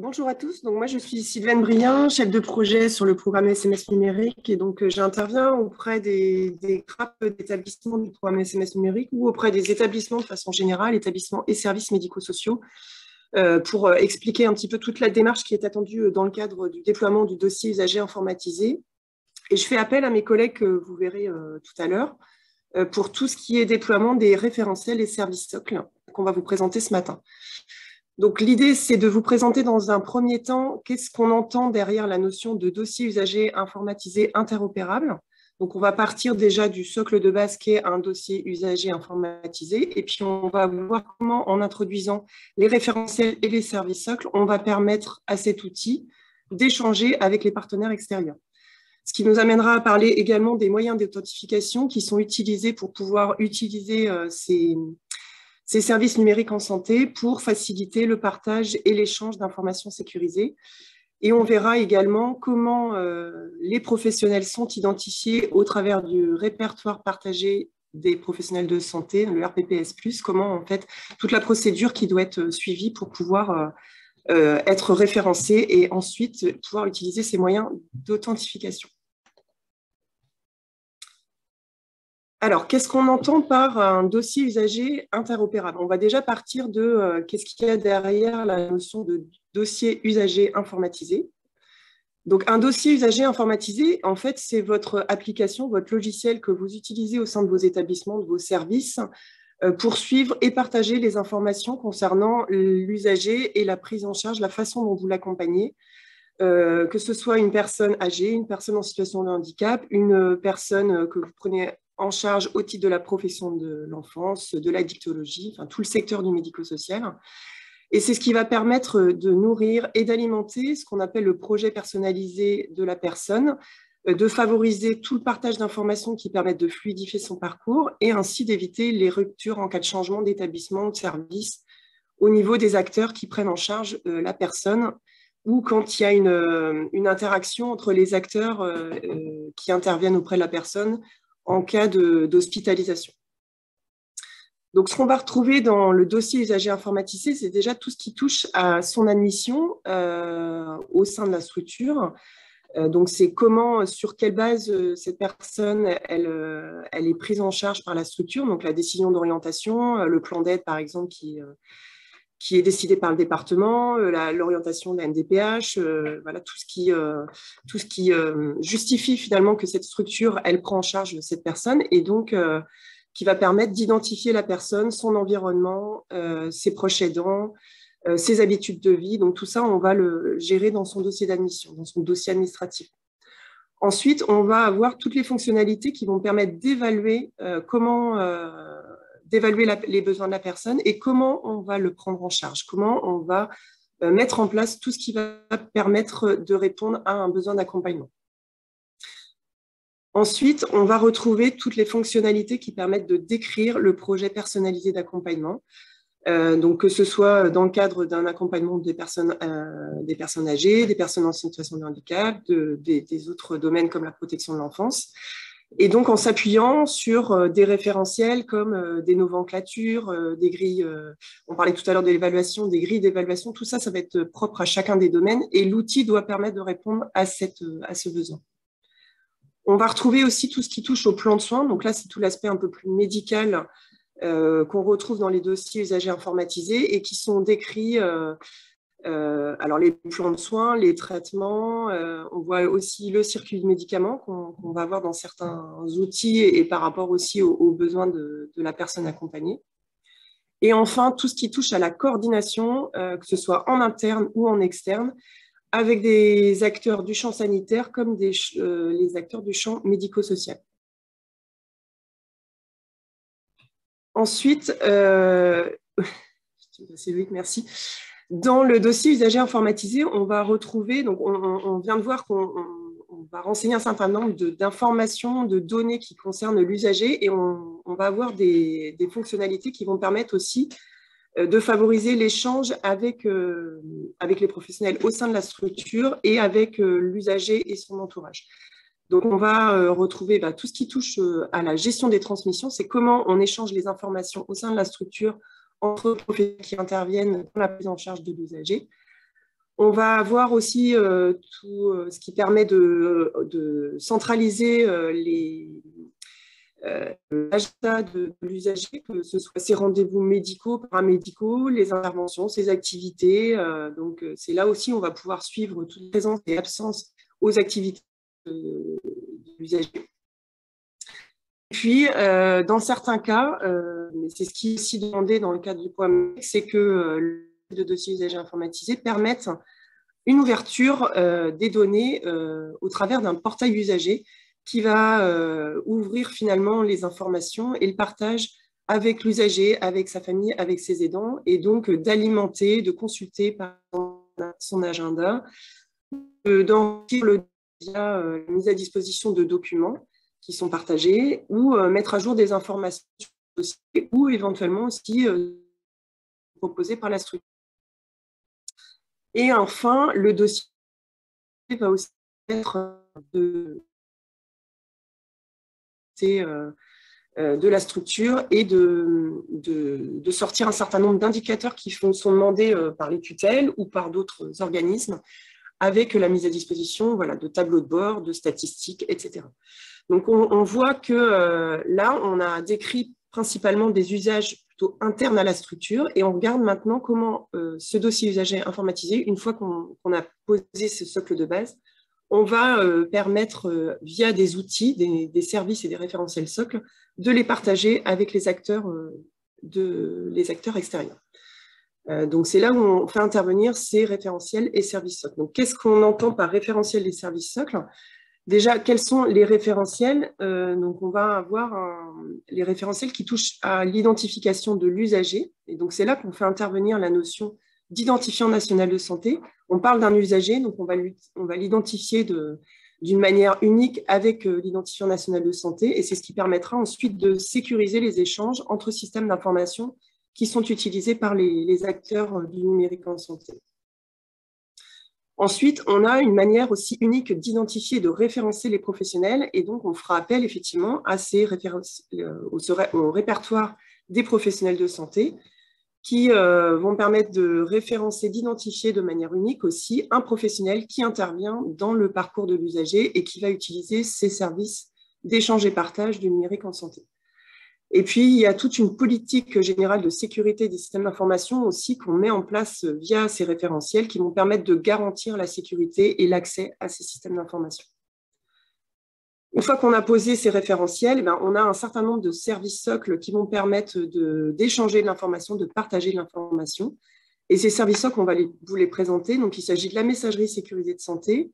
Bonjour à tous, donc moi je suis Sylvaine Brien, chef de projet sur le programme SMS numérique et donc j'interviens auprès des CRAP d'établissements du programme SMS numérique ou auprès des établissements de façon générale, établissements et services médico-sociaux pour expliquer un petit peu toute la démarche qui est attendue dans le cadre du déploiement du dossier usager informatisé. Et je fais appel à mes collègues que vous verrez tout à l'heure pour tout ce qui est déploiement des référentiels et services socles qu'on va vous présenter ce matin. Donc, l'idée, c'est de vous présenter dans un premier temps qu'est-ce qu'on entend derrière la notion de dossier usager informatisé interopérable. Donc, on va partir déjà du socle de base qui est un dossier usager informatisé. Et puis, on va voir comment, en introduisant les référentiels et les services socles, on va permettre à cet outil d'échanger avec les partenaires extérieurs. Ce qui nous amènera à parler également des moyens d'authentification qui sont utilisés pour pouvoir utiliser ces services numériques en santé pour faciliter le partage et l'échange d'informations sécurisées. Et on verra également comment les professionnels sont identifiés au travers du répertoire partagé des professionnels de santé, le RPPS+, comment en fait toute la procédure qui doit être suivie pour pouvoir être référencée et ensuite pouvoir utiliser ces moyens d'authentification. Alors, qu'est-ce qu'on entend par un dossier usager interopérable? On va déjà partir de qu'est-ce qu'il y a derrière la notion de dossier usager informatisé. Donc, un dossier usager informatisé, en fait, c'est votre application, votre logiciel que vous utilisez au sein de vos établissements, de vos services, pour suivre et partager les informations concernant l'usager et la prise en charge, la façon dont vous l'accompagnez, que ce soit une personne âgée, une personne en situation de handicap, une personne que vous prenez en charge au titre de la profession de l'enfance, de la dictologie, enfin, tout le secteur du médico-social. Et c'est ce qui va permettre de nourrir et d'alimenter ce qu'on appelle le projet personnalisé de la personne, de favoriser tout le partage d'informations qui permettent de fluidifier son parcours et ainsi d'éviter les ruptures en cas de changement d'établissement ou de service au niveau des acteurs qui prennent en charge la personne ou quand il y a une interaction entre les acteurs qui interviennent auprès de la personne en cas d'hospitalisation. Donc, ce qu'on va retrouver dans le dossier usager informatisé, c'est déjà tout ce qui touche à son admission au sein de la structure. Donc, c'est comment, sur quelle base cette personne, elle est prise en charge par la structure. Donc, la décision d'orientation, le plan d'aide, par exemple, qui est décidé par le département, l'orientation de la MDPH, voilà, tout ce qui justifie finalement que cette structure, elle prend en charge cette personne et donc qui va permettre d'identifier la personne, son environnement, ses proches aidants, ses habitudes de vie. Donc tout ça, on va le gérer dans son dossier d'admission, dans son dossier administratif. Ensuite, on va avoir toutes les fonctionnalités qui vont permettre d'évaluer d'évaluer les besoins de la personne et comment on va le prendre en charge, comment on va mettre en place tout ce qui va permettre de répondre à un besoin d'accompagnement. Ensuite, on va retrouver toutes les fonctionnalités qui permettent de décrire le projet personnalisé d'accompagnement. Donc, que ce soit dans le cadre d'un accompagnement des personnes âgées, des personnes en situation de handicap, des autres domaines comme la protection de l'enfance. Et donc, en s'appuyant sur des référentiels comme des nomenclatures, des grilles, on parlait tout à l'heure de l'évaluation, des grilles d'évaluation, tout ça, ça va être propre à chacun des domaines et l'outil doit permettre de répondre à ce besoin. On va retrouver aussi tout ce qui touche au plan de soins. Donc là, c'est tout l'aspect un peu plus médical qu'on retrouve dans les dossiers usagers informatisés et qui sont décrits alors les plans de soins, les traitements, on voit aussi le circuit de médicaments qu'on va avoir dans certains outils et par rapport aussi aux besoins de la personne accompagnée. Et enfin, tout ce qui touche à la coordination, que ce soit en interne ou en externe, avec des acteurs du champ sanitaire comme les acteurs du champ médico-social. Ensuite, c'est Loïc, merci. Dans le dossier usager informatisé, on va retrouver, donc on vient de voir qu'on va renseigner un certain nombre d'informations, de données qui concernent l'usager et on va avoir des fonctionnalités qui vont permettre aussi de favoriser l'échange avec les professionnels au sein de la structure et avec l'usager et son entourage. Donc, on va retrouver tout ce qui touche à la gestion des transmissions, c'est comment on échange les informations au sein de la structure entre professionnels qui interviennent dans la prise en charge de l'usager. On va avoir aussi tout ce qui permet de centraliser l'agenda de l'usager, que ce soit ses rendez-vous médicaux, paramédicaux, les interventions, ses activités. Donc, c'est là aussi on va pouvoir suivre toute présence et absence aux activités de l'usager. Puis, dans certains cas, mais c'est ce qui est aussi demandé dans le cadre du programme, c'est que le dossier usager informatisé permette une ouverture des données au travers d'un portail usager qui va ouvrir finalement les informations et le partage avec l'usager, avec sa famille, avec ses aidants, et donc d'alimenter, de consulter par son agenda, d'enrichir le via la mise à disposition de documents qui sont partagés, ou mettre à jour des informations ou éventuellement aussi proposées par la structure. Et enfin, le dossier va aussi être de la structure et de sortir un certain nombre d'indicateurs qui sont demandés par les tutelles ou par d'autres organismes, avec la mise à disposition de tableaux de bord, de statistiques, etc. Donc, on voit que là, on a décrit principalement des usages plutôt internes à la structure, et on regarde maintenant comment ce dossier usager informatisé, une fois qu'on a posé ce socle de base, on va permettre, via des outils, des services et des référentiels socles, de les partager avec les acteurs extérieurs. Donc, c'est là où on fait intervenir ces référentiels et services socles. Donc, qu'est-ce qu'on entend par référentiel et services socles ? Déjà, quels sont les référentiels ? Donc, on va avoir les référentiels qui touchent à l'identification de l'usager. Et donc, c'est là qu'on fait intervenir la notion d'identifiant national de santé. On parle d'un usager, donc on va l'identifier d'une manière unique avec l'identifiant national de santé. Et c'est ce qui permettra ensuite de sécuriser les échanges entre systèmes d'information qui sont utilisés par les acteurs du numérique en santé. Ensuite, on a une manière aussi unique d'identifier et de référencer les professionnels, et donc on fera appel effectivement à au répertoire des professionnels de santé qui vont permettre de référencer, d'identifier de manière unique aussi un professionnel qui intervient dans le parcours de l'usager et qui va utiliser ces services d'échange et partage du numérique en santé. Et puis, il y a toute une politique générale de sécurité des systèmes d'information aussi qu'on met en place via ces référentiels qui vont permettre de garantir la sécurité et l'accès à ces systèmes d'information. Une fois qu'on a posé ces référentiels, on a un certain nombre de services socles qui vont permettre d'échanger de l'information, de partager de l'information. Et ces services socles, on va vous les présenter. Donc, il s'agit de la messagerie sécurisée de santé,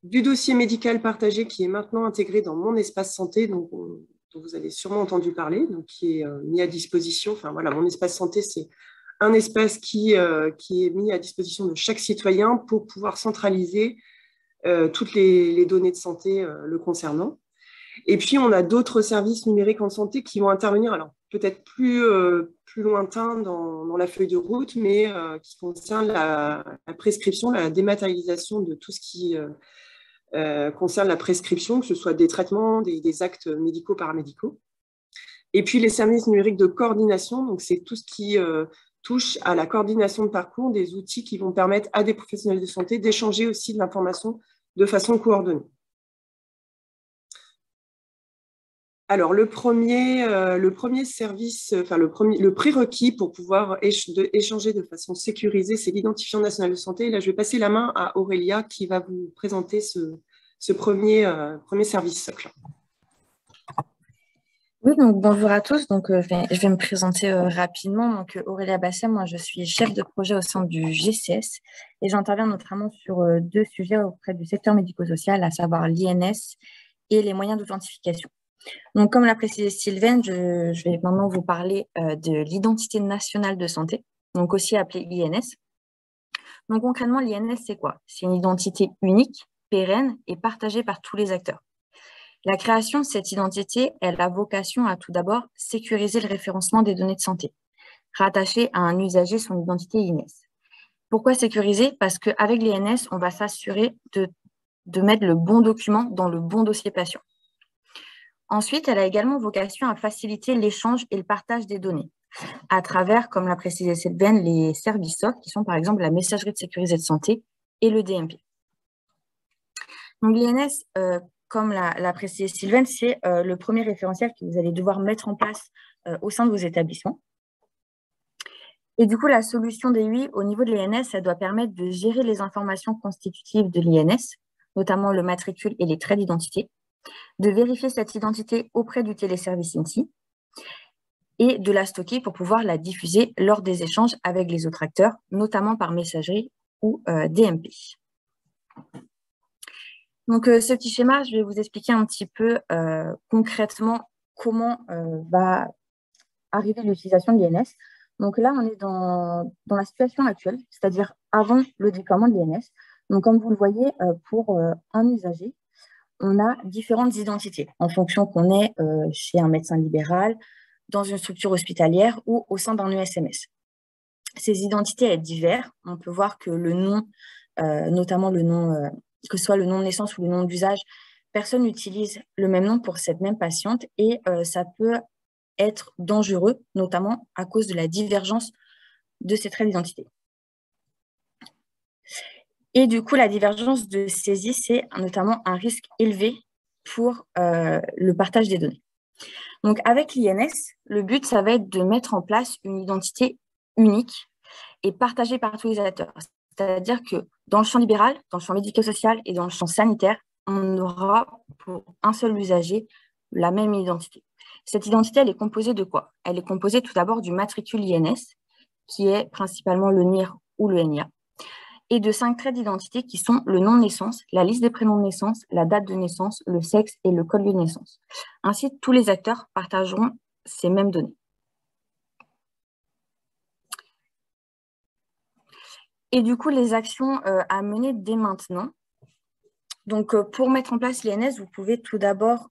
du dossier médical partagé qui est maintenant intégré dans Mon Espace Santé, dont vous avez sûrement entendu parler, donc qui est mis à disposition. Enfin voilà, Mon Espace Santé, c'est un espace qui est mis à disposition de chaque citoyen pour pouvoir centraliser toutes les données de santé le concernant. Et puis, on a d'autres services numériques en santé qui vont intervenir, alors peut-être plus lointains dans la feuille de route, mais qui concernent la prescription, la dématérialisation de tout ce qui concerne la prescription, que ce soit des traitements, des actes médicaux, paramédicaux. Et puis, les services numériques de coordination, donc c'est tout ce qui touche à la coordination de parcours, des outils qui vont permettre à des professionnels de santé d'échanger aussi de l'information de façon coordonnée. Alors, le premier service, enfin le prérequis pour pouvoir échanger de façon sécurisée, c'est l'identifiant national de santé. Là, je vais passer la main à Aurélia qui va vous présenter ce premier service socle. Oui, donc bonjour à tous. Donc, je vais me présenter rapidement. Donc, Aurélia Basset, moi, je suis chef de projet au sein du GCS et j'interviens notamment sur deux sujets auprès du secteur médico-social, à savoir l'INS et les moyens d'authentification. Donc, comme l'a précisé Sylvaine, je vais maintenant vous parler de l'identité nationale de santé, donc aussi appelée INS. Donc, concrètement, l'INS, c'est quoi? C'est une identité unique, pérenne et partagée par tous les acteurs. La création de cette identité, elle a vocation à tout d'abord sécuriser le référencement des données de santé, rattacher à un usager son identité INS. Pourquoi sécuriser? Parce qu'avec l'INS, on va s'assurer de mettre le bon document dans le bon dossier patient. Ensuite, elle a également vocation à faciliter l'échange et le partage des données à travers, comme l'a précisé Sylvaine, les services socles qui sont par exemple la messagerie sécurisée de santé et le DMP. Donc l'INS, comme l'a précisé Sylvaine, c'est le premier référentiel que vous allez devoir mettre en place au sein de vos établissements. Et du coup, la solution DUI au niveau de l'INS, ça doit permettre de gérer les informations constitutives de l'INS, notamment le matricule et les traits d'identité, de vérifier cette identité auprès du téléservice INSI et de la stocker pour pouvoir la diffuser lors des échanges avec les autres acteurs, notamment par messagerie ou DMP. Donc, ce petit schéma, je vais vous expliquer un petit peu concrètement comment va arriver l'utilisation de l'INS. Donc là, on est dans la situation actuelle, c'est-à-dire avant le déploiement de l'INS. Donc, comme vous le voyez, pour un usager, on a différentes identités en fonction qu'on est chez un médecin libéral, dans une structure hospitalière ou au sein d'un ESMS. Ces identités elles diffèrent. On peut voir que le nom, notamment le nom, que ce soit le nom de naissance ou le nom d'usage, personne n'utilise le même nom pour cette même patiente et ça peut être dangereux, notamment à cause de la divergence de ces traits d'identité. Et du coup, la divergence de saisie, c'est notamment un risque élevé pour le partage des données. Donc, avec l'INS, le but, ça va être de mettre en place une identité unique et partagée par tous les acteurs. C'est-à-dire que dans le champ libéral, dans le champ médico-social et dans le champ sanitaire, on aura pour un seul usager la même identité. Cette identité, elle est composée de quoi? Elle est composée tout d'abord du matricule INS, qui est principalement le NIR ou le NIA, et de 5 traits d'identité qui sont le nom de naissance, la liste des prénoms de naissance, la date de naissance, le sexe et le code de naissance. Ainsi, tous les acteurs partageront ces mêmes données. Et du coup, les actions à mener dès maintenant. Donc, pour mettre en place l'INS, vous pouvez tout d'abord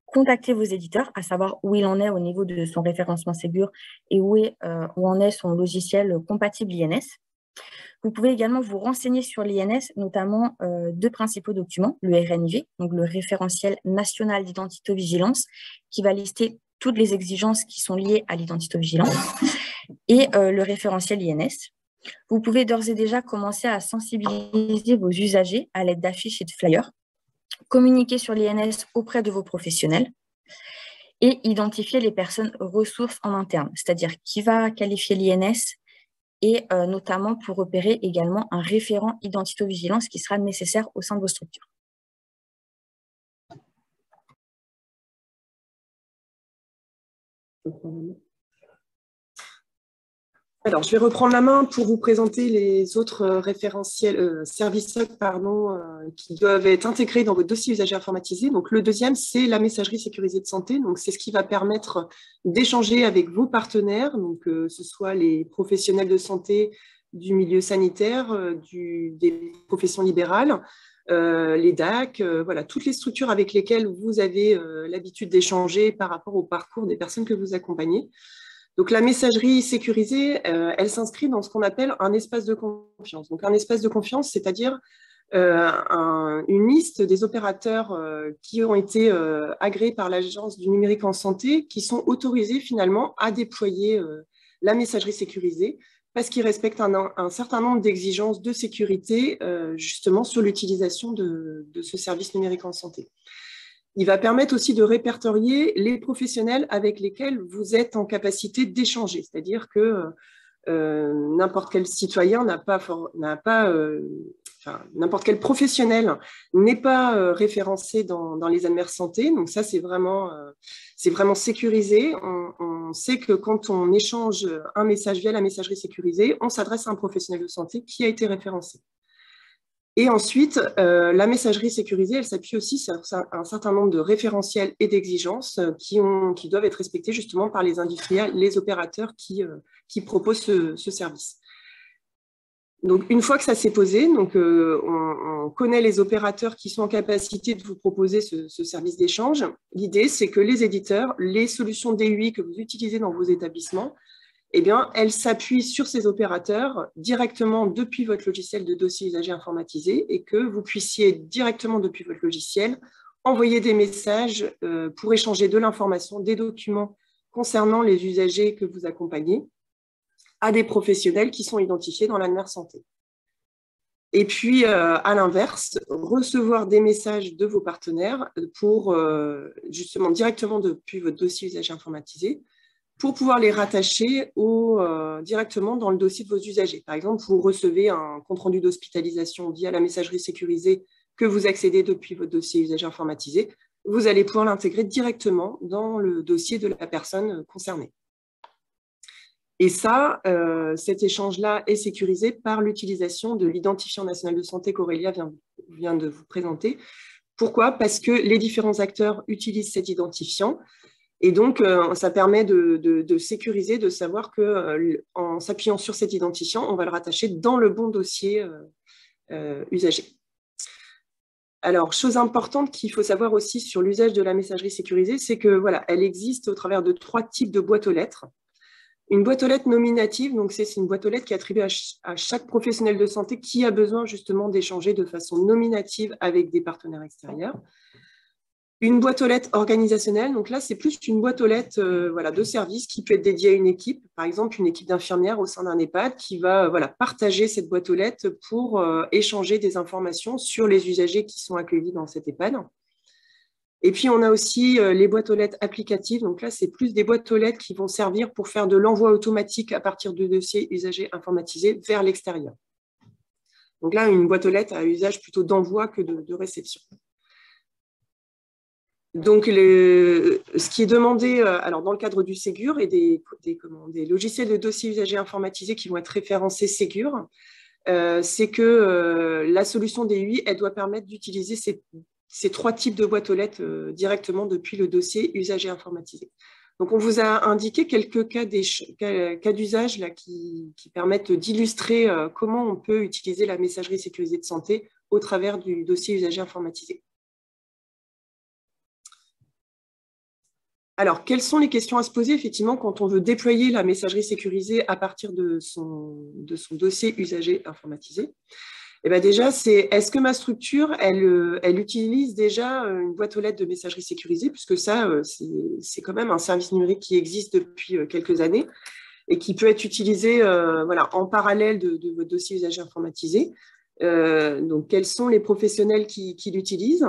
contacter vos éditeurs, à savoir où il en est au niveau de son référencement Ségur et où en est son logiciel compatible INS. Vous pouvez également vous renseigner sur l'INS, notamment deux principaux documents, le RNIV, donc le référentiel national d'identité-vigilance, qui va lister toutes les exigences qui sont liées à l'identité-vigilance, et le référentiel INS. Vous pouvez d'ores et déjà commencer à sensibiliser vos usagers à l'aide d'affiches et de flyers, communiquer sur l'INS auprès de vos professionnels et identifier les personnes ressources en interne, c'est-à-dire qui va qualifier l'INS et notamment pour repérer également un référent identité-vigilance qui sera nécessaire au sein de vos structures. Alors, je vais reprendre la main pour vous présenter les autres référentiels, services SOC, qui doivent être intégrés dans votre dossier usager informatisé. Donc, le deuxième, c'est la messagerie sécurisée de santé. Donc, c'est ce qui va permettre d'échanger avec vos partenaires, donc que ce soit les professionnels de santé du milieu sanitaire, des professions libérales, les DAC, voilà, toutes les structures avec lesquelles vous avez l'habitude d'échanger par rapport au parcours des personnes que vous accompagnez. Donc, la messagerie sécurisée, elle s'inscrit dans ce qu'on appelle un espace de confiance. Donc, un espace de confiance, c'est-à-dire une liste des opérateurs qui ont été agréés par l'Agence du numérique en santé, qui sont autorisés finalement à déployer la messagerie sécurisée parce qu'ils respectent un certain nombre d'exigences de sécurité justement sur l'utilisation de ce service numérique en santé. Il va permettre aussi de répertorier les professionnels avec lesquels vous êtes en capacité d'échanger. C'est-à-dire que n'importe quel citoyen n'importe quel professionnel n'est pas référencé dans les annuaires santé. Donc ça, c'est vraiment sécurisé. On sait que quand on échange un message via la messagerie sécurisée, on s'adresse à un professionnel de santé qui a été référencé. Et ensuite, la messagerie sécurisée, elle s'appuie aussi sur un certain nombre de référentiels et d'exigences qui doivent être respectés justement par les industriels, les opérateurs qui proposent ce service. Donc, une fois que ça s'est posé, donc, on connaît les opérateurs qui sont en capacité de vous proposer ce service d'échange. L'idée, c'est que les éditeurs, les solutions DUI que vous utilisez dans vos établissements, eh bien, elle s'appuie sur ces opérateurs directement depuis votre logiciel de dossier usager informatisé et que vous puissiez directement depuis votre logiciel envoyer des messages pour échanger de l'information, des documents concernant les usagers que vous accompagnez à des professionnels qui sont identifiés dans l'annuaire santé. Et puis, à l'inverse, recevoir des messages de vos partenaires pour, justement, directement depuis votre dossier usager informatisé, pour pouvoir les rattacher directement dans le dossier de vos usagers. Par exemple, vous recevez un compte-rendu d'hospitalisation via la messagerie sécurisée que vous accédez depuis votre dossier usager informatisé. Vous allez pouvoir l'intégrer directement dans le dossier de la personne concernée. Et ça, cet échange-là est sécurisé par l'utilisation de l'identifiant national de santé qu'Aurélia vient de vous présenter. Pourquoi? Parce que les différents acteurs utilisent cet identifiant. Et donc, ça permet de sécuriser, de savoir qu'en s'appuyant sur cet identifiant, on va le rattacher dans le bon dossier usager. Alors, chose importante qu'il faut savoir aussi sur l'usage de la messagerie sécurisée, c'est que voilà, elle existe au travers de 3 types de boîtes aux lettres. Une boîte aux lettres nominative, donc c'est une boîte aux lettres qui est attribuée à chaque professionnel de santé qui a besoin justement d'échanger de façon nominative avec des partenaires extérieurs. Une boîte aux lettres organisationnelle, donc là, c'est plus une boîte aux lettres de service qui peut être dédiée à une équipe, par exemple une équipe d'infirmières au sein d'un EHPAD qui va partager cette boîte aux lettres pour échanger des informations sur les usagers qui sont accueillis dans cet EHPAD. Et puis, on a aussi les boîtes aux lettres applicatives. Donc là, c'est plus des boîtes aux lettres qui vont servir pour faire de l'envoi automatique à partir de dossiers usagers informatisés vers l'extérieur. Donc là, une boîte aux lettres à usage plutôt d'envoi que de réception. Donc, ce qui est demandé alors dans le cadre du Ségur et des logiciels de dossiers usagers informatisés qui vont être référencés Ségur, c'est que la solution DUI, elle doit permettre d'utiliser ces 3 types de boîtes aux lettres directement depuis le dossier usager informatisé. Donc, on vous a indiqué quelques cas d'usage qui permettent d'illustrer comment on peut utiliser la messagerie sécurisée de santé au travers du dossier usager informatisé. Alors, quelles sont les questions à se poser effectivement quand on veut déployer la messagerie sécurisée à partir de son dossier usager informatisé? Eh bien déjà, c'est est-ce que ma structure, elle utilise déjà une boîte aux lettres de messagerie sécurisée, puisque ça, c'est quand même un service numérique qui existe depuis quelques années et qui peut être utilisé en parallèle de votre dossier usager informatisé. Donc, quels sont les professionnels qui l'utilisent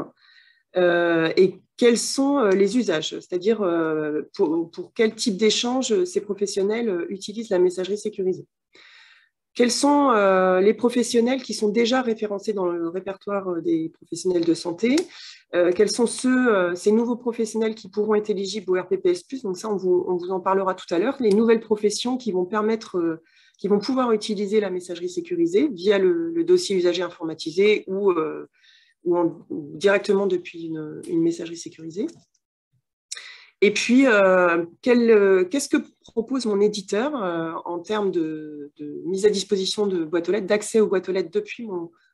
et quels sont les usages, c'est-à-dire pour quel type d'échange ces professionnels utilisent la messagerie sécurisée. Quels sont les professionnels qui sont déjà référencés dans le répertoire des professionnels de santé? Quels sont ces nouveaux professionnels qui pourront être éligibles au RPPS+. Donc ça, on vous en parlera tout à l'heure. Les nouvelles professions qui vont pouvoir utiliser la messagerie sécurisée via le dossier usager informatisé ou directement depuis une messagerie sécurisée. Et puis, qu'est-ce que propose mon éditeur en termes de mise à disposition de boîtes aux lettres, d'accès aux boîtes aux lettres depuis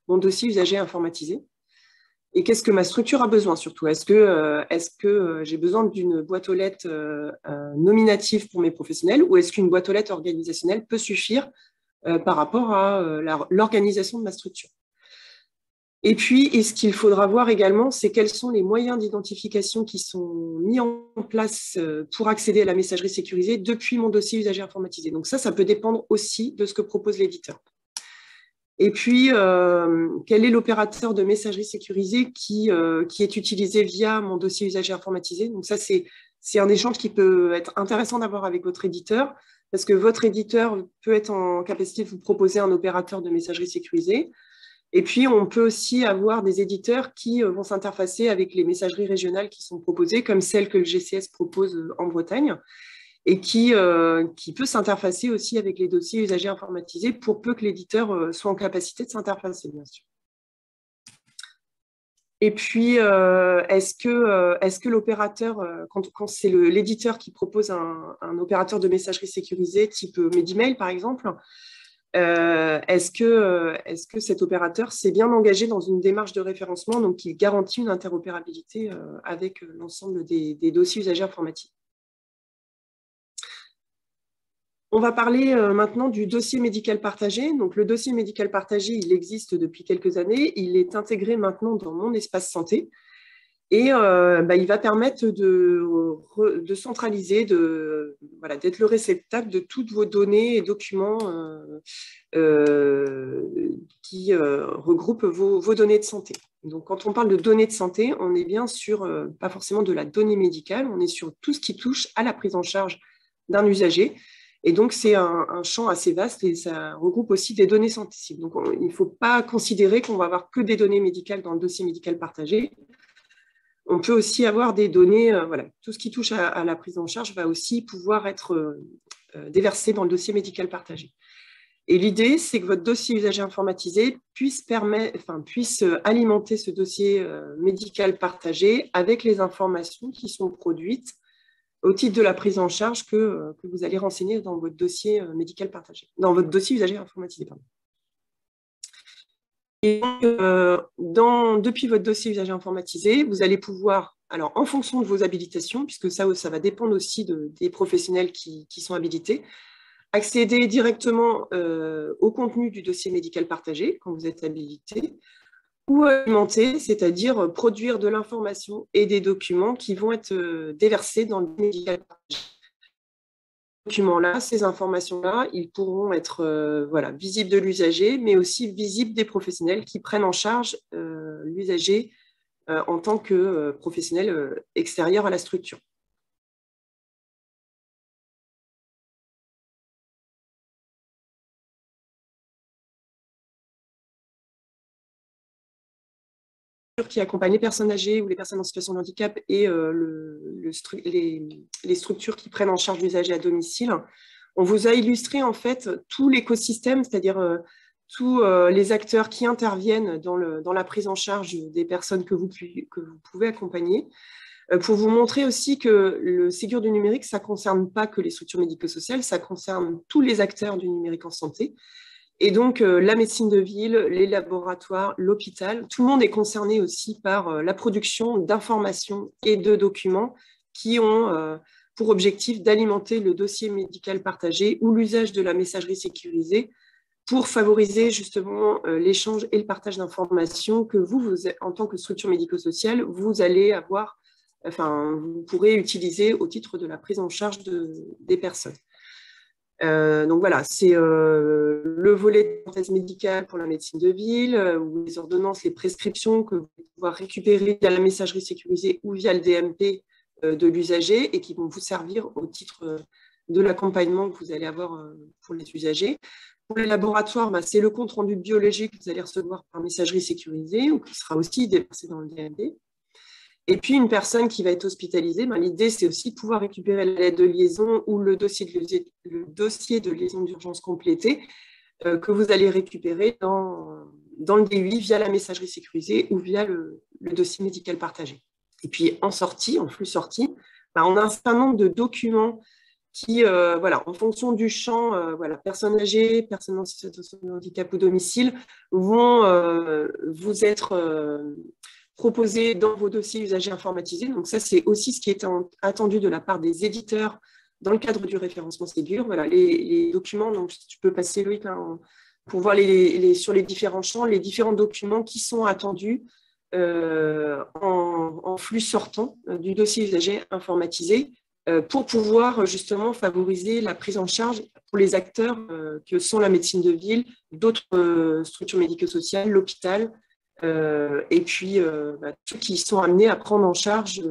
mon dossier usager informatisé? Et qu'est-ce que ma structure a besoin surtout? Est-ce que j'ai besoin d'une boîte aux lettres nominative pour mes professionnels ou est-ce qu'une boîte aux lettres organisationnelle peut suffire par rapport à l'organisation de ma structure? Et puis, ce qu'il faudra voir également, c'est quels sont les moyens d'identification qui sont mis en place pour accéder à la messagerie sécurisée depuis mon dossier usager informatisé. Donc ça peut dépendre aussi de ce que propose l'éditeur. Et puis, quel est l'opérateur de messagerie sécurisée qui est utilisé via mon dossier usager informatisé? Donc ça, c'est un échange qui peut être intéressant d'avoir avec votre éditeur, parce que votre éditeur peut être en capacité de vous proposer un opérateur de messagerie sécurisée. Et puis, on peut aussi avoir des éditeurs qui vont s'interfacer avec les messageries régionales qui sont proposées, comme celle que le GCS propose en Bretagne, et qui peut s'interfacer aussi avec les dossiers usagers informatisés pour peu que l'éditeur soit en capacité de s'interfacer, bien sûr. Et puis, est-ce que l'opérateur, quand c'est l'éditeur qui propose un opérateur de messagerie sécurisée, type Medimail par exemple, est-ce que cet opérateur s'est bien engagé dans une démarche de référencement, donc qui garantit une interopérabilité avec l'ensemble des dossiers usagers informatiques? On va parler maintenant du dossier médical partagé. Donc, le dossier médical partagé, il existe depuis quelques années. Il est intégré maintenant dans mon espace santé. Et il va permettre de centraliser, d'être le réceptacle de toutes vos données et documents qui regroupent vos données de santé. Donc, quand on parle de données de santé, on est bien sur, pas forcément de la donnée médicale, on est sur tout ce qui touche à la prise en charge d'un usager. Et donc, c'est un champ assez vaste et ça regroupe aussi des données sensibles. Donc, il ne faut pas considérer qu'on va avoir que des données médicales dans le dossier médical partagé. On peut aussi avoir des données, tout ce qui touche à la prise en charge va aussi pouvoir être déversé dans le dossier médical partagé. Et l'idée, c'est que votre dossier usager informatisé puisse alimenter ce dossier médical partagé avec les informations qui sont produites au titre de la prise en charge que vous allez renseigner dans votre dossier médical partagé, dans votre dossier usager informatisé. Pardon. Et donc, depuis votre dossier usager informatisé, vous allez pouvoir, alors en fonction de vos habilitations, puisque ça va dépendre aussi des professionnels qui sont habilités, accéder directement au contenu du dossier médical partagé quand vous êtes habilité, ou alimenter, c'est-à-dire produire de l'information et des documents qui vont être déversés dans le médical partagé. Documents-là, ces informations-là, ils pourront être visibles de l'usager, mais aussi visibles des professionnels qui prennent en charge l'usager en tant que professionnel extérieur à la structure. Qui accompagne les personnes âgées ou les personnes en situation de handicap et les structures qui prennent en charge l'usager à domicile. On vous a illustré en fait tout l'écosystème, c'est-à-dire tous les acteurs qui interviennent dans la prise en charge des personnes que vous pouvez accompagner, pour vous montrer aussi que le Ségur du numérique, ça ne concerne pas que les structures médico-sociales, ça concerne tous les acteurs du numérique en santé. Et donc, la médecine de ville, les laboratoires, l'hôpital, tout le monde est concerné aussi par la production d'informations et de documents qui ont pour objectif d'alimenter le dossier médical partagé ou l'usage de la messagerie sécurisée pour favoriser justement l'échange et le partage d'informations que vous, en tant que structure médico-sociale, vous pourrez utiliser au titre de la prise en charge des personnes. Donc voilà, c'est le volet de synthèse médicale pour la médecine de ville, ou les ordonnances, les prescriptions que vous allez pouvoir récupérer via la messagerie sécurisée ou via le DMP de l'usager et qui vont vous servir au titre de l'accompagnement que vous allez avoir pour les usagers. Pour les laboratoires, c'est le compte rendu biologique que vous allez recevoir par messagerie sécurisée ou qui sera aussi déversé dans le DMP. Et puis, une personne qui va être hospitalisée, l'idée, c'est aussi de pouvoir récupérer la lettre de liaison ou le dossier de liaison d'urgence complété que vous allez récupérer dans le DUI via la messagerie sécurisée ou via le dossier médical partagé. Et puis, en flux sorti, on a un certain nombre de documents qui, en fonction du champ, personnes âgées, personnes en situation de handicap ou domicile, vont vous être proposés dans vos dossiers usagers informatisés. Donc ça, c'est aussi ce qui est attendu de la part des éditeurs dans le cadre du référencement Ségur. Voilà, les documents, donc tu peux passer, Loïc, pour voir sur les différents champs, les différents documents qui sont attendus en flux sortant du dossier usager informatisé pour pouvoir justement favoriser la prise en charge pour les acteurs que sont la médecine de ville, d'autres structures médico-sociales, l'hôpital, et puis ceux qui sont amenés à prendre en charge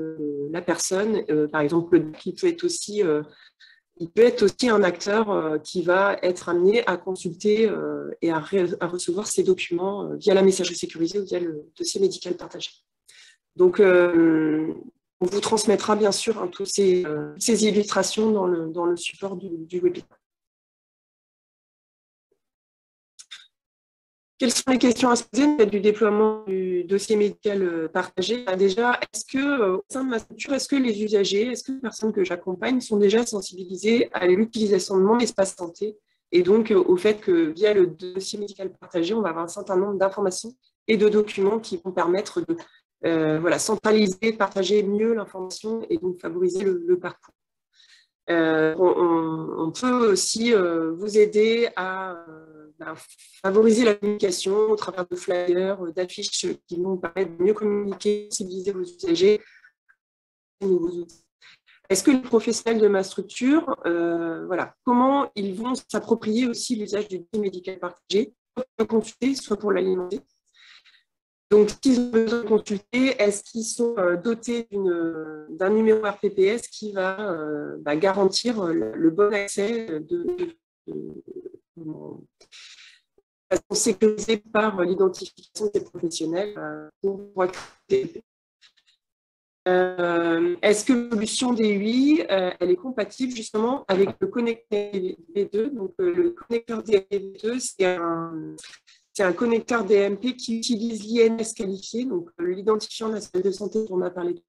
la personne. Par exemple, il peut être aussi un acteur qui va être amené à consulter et à recevoir ces documents via la messagerie sécurisée ou via le dossier médical partagé. Donc, on vous transmettra bien sûr toutes ces illustrations dans le support du webinaire. Quelles sont les questions à se poser du déploiement du dossier médical partagé? Déjà, est-ce que au sein de ma structure, est-ce que les usagers, est-ce que les personnes que j'accompagne sont déjà sensibilisées à l'utilisation de mon espace santé et donc au fait que via le dossier médical partagé, on va avoir un certain nombre d'informations et de documents qui vont permettre de centraliser, partager mieux l'information et donc favoriser le parcours. On peut aussi vous aider à favoriser la communication au travers de flyers, d'affiches qui vont permettre de mieux communiquer, sensibiliser vos usagers aux nouveaux outils. Est-ce que les professionnels de ma structure, voilà, comment ils vont s'approprier aussi l'usage du dossier médical partagé, soit pour le consulter, soit pour l'alimenter? Donc, s'ils ont besoin de consulter, est-ce qu'ils sont dotés d'un numéro RPPS qui va garantir le bon accès façon sécurisée par l'identification des professionnels pour accéder. Est-ce que la solution DUI, elle est compatible justement avec le connecteur V2? Donc, le connecteur V2, c'est un connecteur DMP qui utilise l'INS qualifié, donc l'identifiant national de santé dont on a parlé.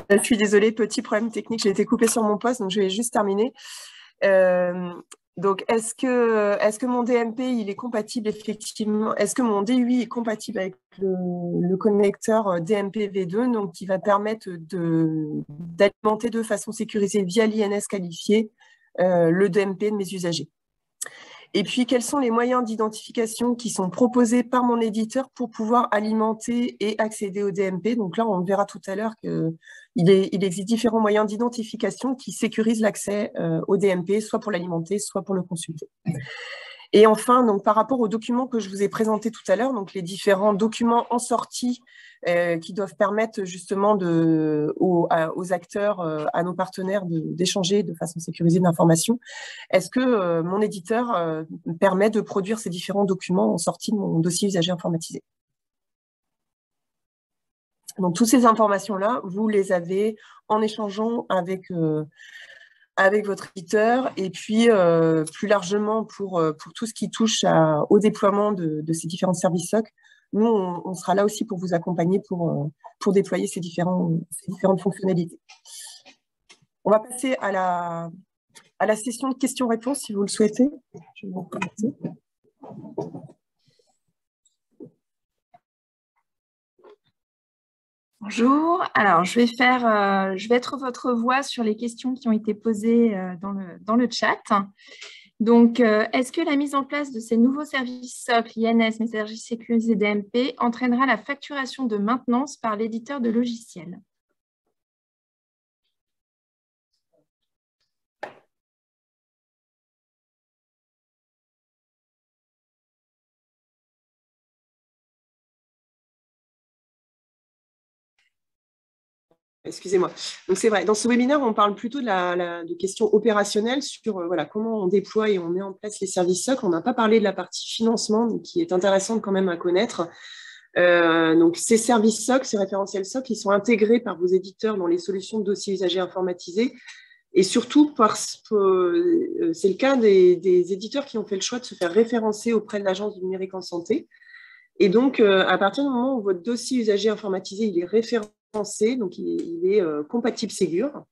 Je suis désolée, petit problème technique, j'ai été coupée sur mon poste, donc je vais juste terminer. Donc, est-ce que mon DMP, il est compatible effectivement? Est-ce que mon DUI est compatible avec le connecteur DMP V2, donc qui va permettre d'alimenter de façon sécurisée via l'INS qualifié le DMP de mes usagers? Et puis, quels sont les moyens d'identification qui sont proposés par mon éditeur pour pouvoir alimenter et accéder au DMP? Donc là, on verra tout à l'heure qu'il existe différents moyens d'identification qui sécurisent l'accès au DMP, soit pour l'alimenter, soit pour le consulter. Et enfin, donc, par rapport aux documents que je vous ai présentés tout à l'heure, donc les différents documents en sortie qui doivent permettre justement aux acteurs, à nos partenaires d'échanger de façon sécurisée d'informations, est-ce que mon éditeur me permet de produire ces différents documents en sortie de mon dossier usager informatisé? Donc, toutes ces informations-là, vous les avez en échangeant avec votre éditeur, et puis plus largement pour tout ce qui touche au déploiement de ces différents services SOC. Nous, on sera là aussi pour vous accompagner pour déployer ces différentes fonctionnalités. On va passer à la session de questions-réponses, si vous le souhaitez. Je vais vous reconnecter. Bonjour, alors je vais être votre voix sur les questions qui ont été posées dans le chat. Donc, est-ce que la mise en place de ces nouveaux services SOC, INS, messagerie sécurisée DMP, entraînera la facturation de maintenance par l'éditeur de logiciels? Excusez-moi. Donc, c'est vrai, dans ce webinaire, on parle plutôt de questions opérationnelles sur voilà, comment on déploie et on met en place les services SOC. On n'a pas parlé de la partie financement, donc, qui est intéressante quand même à connaître. Donc, ces services SOC, ces référentiels SOC, ils sont intégrés par vos éditeurs dans les solutions de dossiers usagers informatisés. Et surtout, parce que c'est le cas des éditeurs qui ont fait le choix de se faire référencer auprès de l'Agence du numérique en santé. Et donc, à partir du moment où votre dossier usager informatisé il est référencé, donc il est compatible Ségur,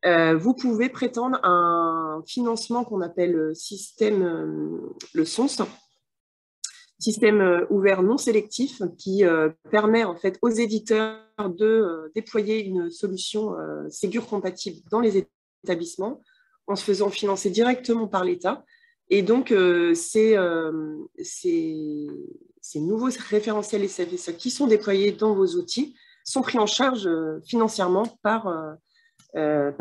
vous pouvez prétendre à un financement qu'on appelle système, le SONS, système ouvert non sélectif, qui permet en fait aux éditeurs de déployer une solution Ségur compatible dans les établissements en se faisant financer directement par l'État. Et donc, ces nouveaux référentiels SAV qui sont déployés dans vos outils sont pris en charge financièrement par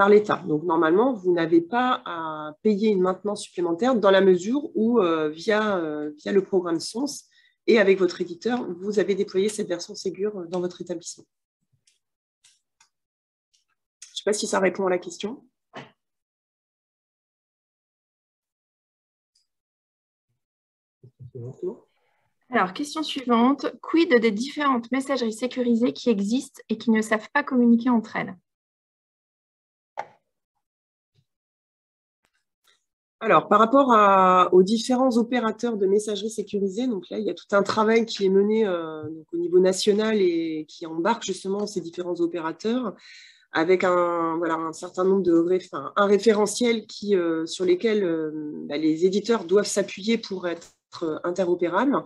l'État. Donc, normalement, vous n'avez pas à payer une maintenance supplémentaire dans la mesure où, via le programme SONS et avec votre éditeur, vous avez déployé cette version Ségur dans votre établissement. Je ne sais pas si ça répond à la question. Alors, question suivante. Quid des différentes messageries sécurisées qui existent et qui ne savent pas communiquer entre elles? Alors, par rapport aux différents opérateurs de messagerie sécurisée, donc là, il y a tout un travail qui est mené donc au niveau national et qui embarque justement ces différents opérateurs. avec un certain nombre un référentiel sur lesquels les éditeurs doivent s'appuyer pour être interopérables.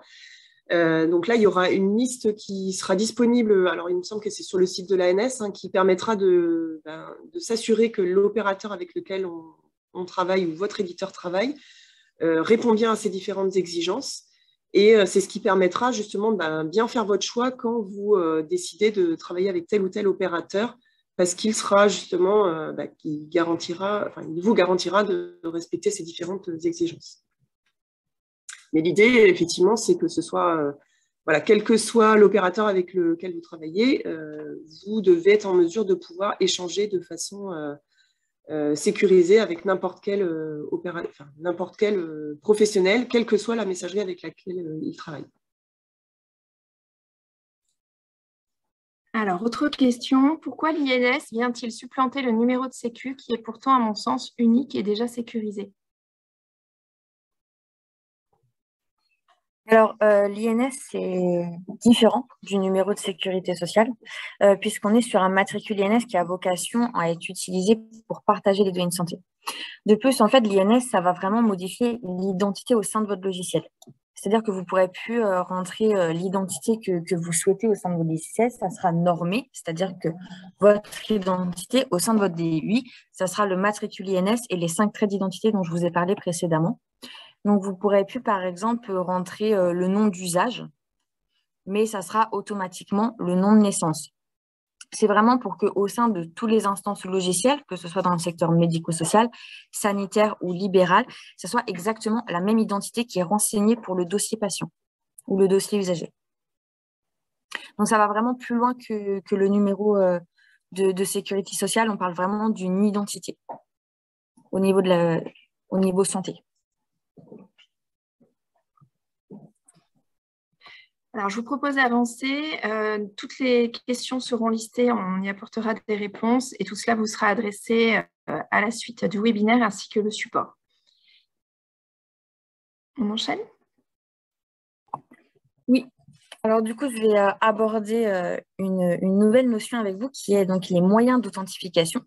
Donc là, il y aura une liste qui sera disponible, alors il me semble que c'est sur le site de l'ANS, qui permettra de s'assurer que l'opérateur avec lequel on travaille ou votre éditeur travaille répond bien à ces différentes exigences. Et c'est ce qui permettra justement de bien faire votre choix quand vous décidez de travailler avec tel ou tel opérateur, parce qu'il sera justement, il vous garantira de respecter ces différentes exigences. Mais l'idée, effectivement, c'est que ce soit, quel que soit l'opérateur avec lequel vous travaillez, vous devez être en mesure de pouvoir échanger de façon sécurisée avec n'importe quel professionnel, quelle que soit la messagerie avec laquelle il travaille. Alors, autre question, pourquoi l'INS vient-il supplanter le numéro de sécu qui est pourtant, à mon sens, unique et déjà sécurisé? Alors, l'INS, c'est différent du numéro de sécurité sociale, puisqu'on est sur un matricule INS qui a vocation à être utilisé pour partager les données de santé. De plus, en fait, l'INS, ça va vraiment modifier l'identité au sein de votre logiciel. C'est-à-dire que vous ne pourrez plus rentrer l'identité que vous souhaitez au sein de votre logiciel, ça sera normé, c'est-à-dire que votre identité au sein de votre DUI, ça sera le matricule INS et les 5 traits d'identité dont je vous ai parlé précédemment. Donc, vous ne pourrez plus, par exemple, rentrer le nom d'usage, mais ça sera automatiquement le nom de naissance. C'est vraiment pour qu'au sein de toutes les instances logicielles, que ce soit dans le secteur médico-social, sanitaire ou libéral, ce soit exactement la même identité qui est renseignée pour le dossier patient ou le dossier usager. Donc, ça va vraiment plus loin que le numéro de sécurité sociale. On parle vraiment d'une identité au niveau santé. Alors, je vous propose d'avancer. Toutes les questions seront listées, on y apportera des réponses et tout cela vous sera adressé à la suite du webinaire ainsi que le support. On enchaîne? Oui. Alors, du coup, je vais aborder une nouvelle notion avec vous qui est donc les moyens d'authentification.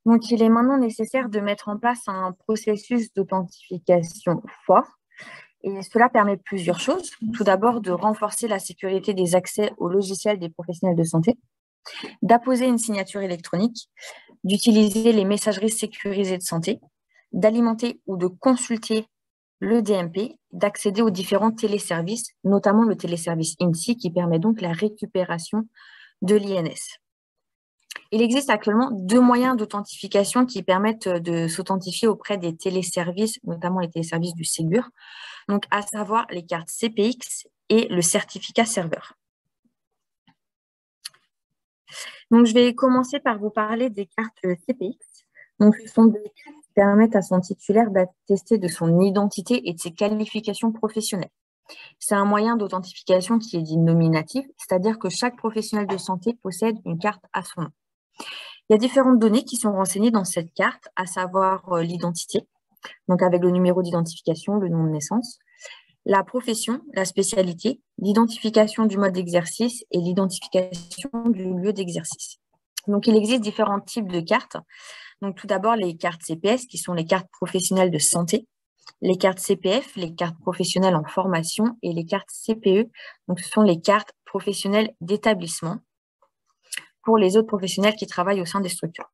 Donc, il est maintenant nécessaire de mettre en place un processus d'authentification fort. Et cela permet plusieurs choses. Tout d'abord, de renforcer la sécurité des accès aux logiciels des professionnels de santé, d'apposer une signature électronique, d'utiliser les messageries sécurisées de santé, d'alimenter ou de consulter le DMP, d'accéder aux différents téléservices, notamment le téléservice INSI qui permet donc la récupération de l'INS. Il existe actuellement 2 moyens d'authentification qui permettent de s'authentifier auprès des téléservices, notamment les téléservices du Ségur, donc à savoir les cartes CPX et le certificat serveur. Donc, je vais commencer par vous parler des cartes CPX. Donc, ce sont des cartes qui permettent à son titulaire d'attester de son identité et de ses qualifications professionnelles. C'est un moyen d'authentification qui est dit nominatif, c'est-à-dire que chaque professionnel de santé possède une carte à son nom. Il y a différentes données qui sont renseignées dans cette carte, à savoir l'identité, donc avec le numéro d'identification, le nom de naissance, la profession, la spécialité, l'identification du mode d'exercice et l'identification du lieu d'exercice. Donc, il existe différents types de cartes. Donc, tout d'abord, les cartes CPS, qui sont les cartes professionnelles de santé, les cartes CPF, les cartes professionnelles en formation, et les cartes CPE, donc ce sont les cartes professionnelles d'établissement pour les autres professionnels qui travaillent au sein des structures.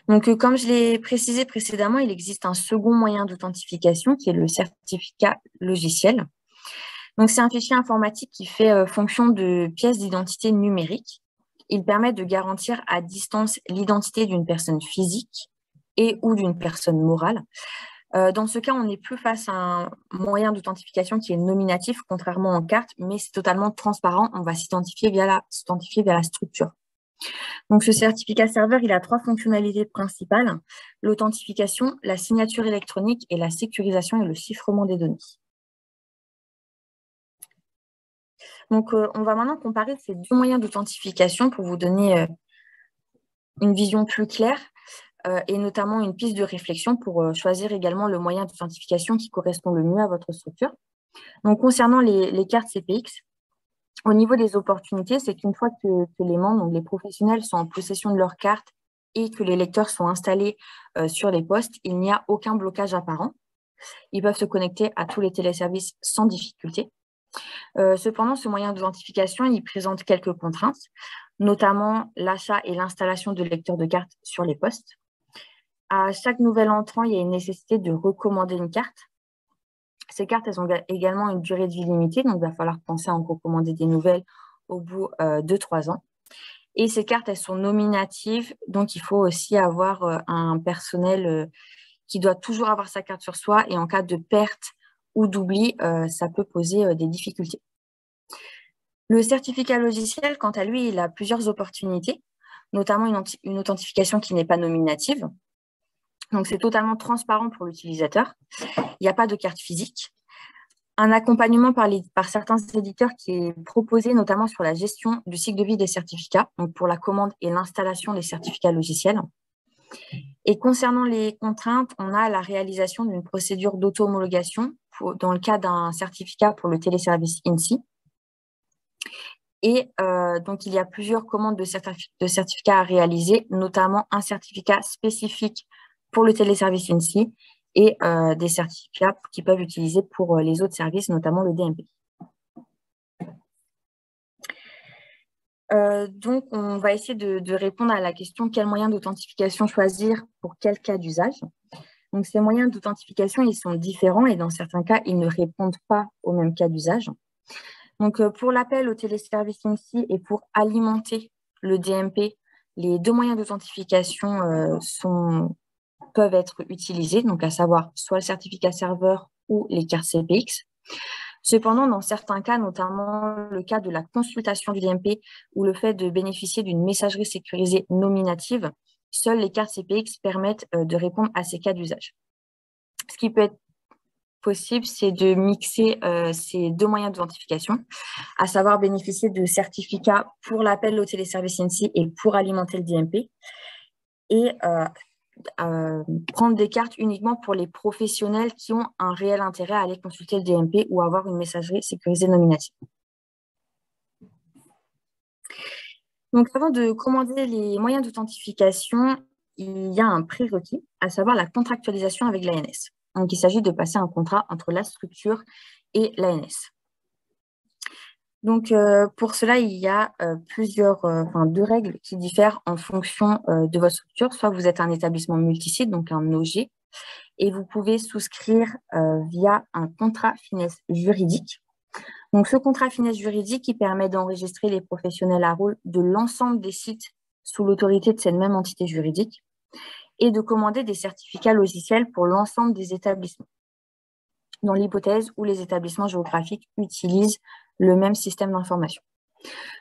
Donc, comme je l'ai précisé précédemment, il existe un second moyen d'authentification qui est le certificat logiciel. Donc, c'est un fichier informatique qui fait fonction de pièce d'identité numérique. Il permet de garantir à distance l'identité d'une personne physique et ou d'une personne morale. Dans ce cas, on n'est plus face à un moyen d'authentification qui est nominatif, contrairement aux cartes, mais c'est totalement transparent. On va s'identifier via la structure. Donc, ce certificat serveur, il a 3 fonctionnalités principales: l'authentification, la signature électronique et la sécurisation et le chiffrement des données. Donc, on va maintenant comparer ces 2 moyens d'authentification pour vous donner une vision plus claire et notamment une piste de réflexion pour choisir également le moyen d'authentification qui correspond le mieux à votre structure. Donc, concernant les cartes CPX, Au niveau des opportunités, c'est qu'une fois que les membres, donc les professionnels, sont en possession de leur carte et que les lecteurs sont installés sur les postes, il n'y a aucun blocage apparent. Ils peuvent se connecter à tous les téléservices sans difficulté. Cependant, ce moyen d'identification, il présente quelques contraintes, notamment l'achat et l'installation de lecteurs de cartes sur les postes. À chaque nouvel entrant, il y a une nécessité de recommander une carte. Ces cartes, elles ont également une durée de vie limitée, donc il va falloir penser à en recommander des nouvelles au bout de 3 ans. Et ces cartes, elles sont nominatives, donc il faut aussi avoir un personnel qui doit toujours avoir sa carte sur soi, et en cas de perte ou d'oubli, ça peut poser des difficultés. Le certificat logiciel, quant à lui, il a plusieurs opportunités, notamment une authentification qui n'est pas nominative. Donc, c'est totalement transparent pour l'utilisateur. Il n'y a pas de carte physique. Un accompagnement par certains éditeurs qui est proposé notamment sur la gestion du cycle de vie des certificats, donc pour la commande et l'installation des certificats logiciels. Et concernant les contraintes, on a la réalisation d'une procédure d'auto-homologation dans le cas d'un certificat pour le téléservice INSI. Et donc, il y a plusieurs commandes de certificats à réaliser, notamment un certificat spécifique pour le téléservice INSI et des certificats qui peuvent utiliser pour les autres services, notamment le DMP. Donc, on va essayer de répondre à la question quels moyens d'authentification choisir pour quel cas d'usage. Donc, ces moyens d'authentification, ils sont différents et dans certains cas, ils ne répondent pas au même cas d'usage. Donc, pour l'appel au téléservice INSI et pour alimenter le DMP, les deux moyens d'authentification peuvent être utilisés, donc à savoir soit le certificat serveur ou les cartes CPX. Cependant, dans certains cas, notamment le cas de la consultation du DMP ou le fait de bénéficier d'une messagerie sécurisée nominative, seules les cartes CPX permettent de répondre à ces cas d'usage. Ce qui peut être possible, c'est de mixer ces deux moyens d'authentification, à savoir bénéficier de certificats pour l'appel au téléservice INSI et pour alimenter le DMP, et prendre des cartes uniquement pour les professionnels qui ont un réel intérêt à aller consulter le DMP ou avoir une messagerie sécurisée nominative. Donc, avant de commander les moyens d'authentification, il y a un prérequis, à savoir la contractualisation avec l'ANS. Donc, il s'agit de passer un contrat entre la structure et l'ANS. Donc, pour cela, il y a deux règles qui diffèrent en fonction de votre structure. Soit vous êtes un établissement multisite, donc un OG, et vous pouvez souscrire via un contrat finesse juridique. Donc, ce contrat finesse juridique qui permet d'enregistrer les professionnels à rôle de l'ensemble des sites sous l'autorité de cette même entité juridique et de commander des certificats logiciels pour l'ensemble des établissements, dans l'hypothèse où les établissements géographiques utilisent le même système d'information.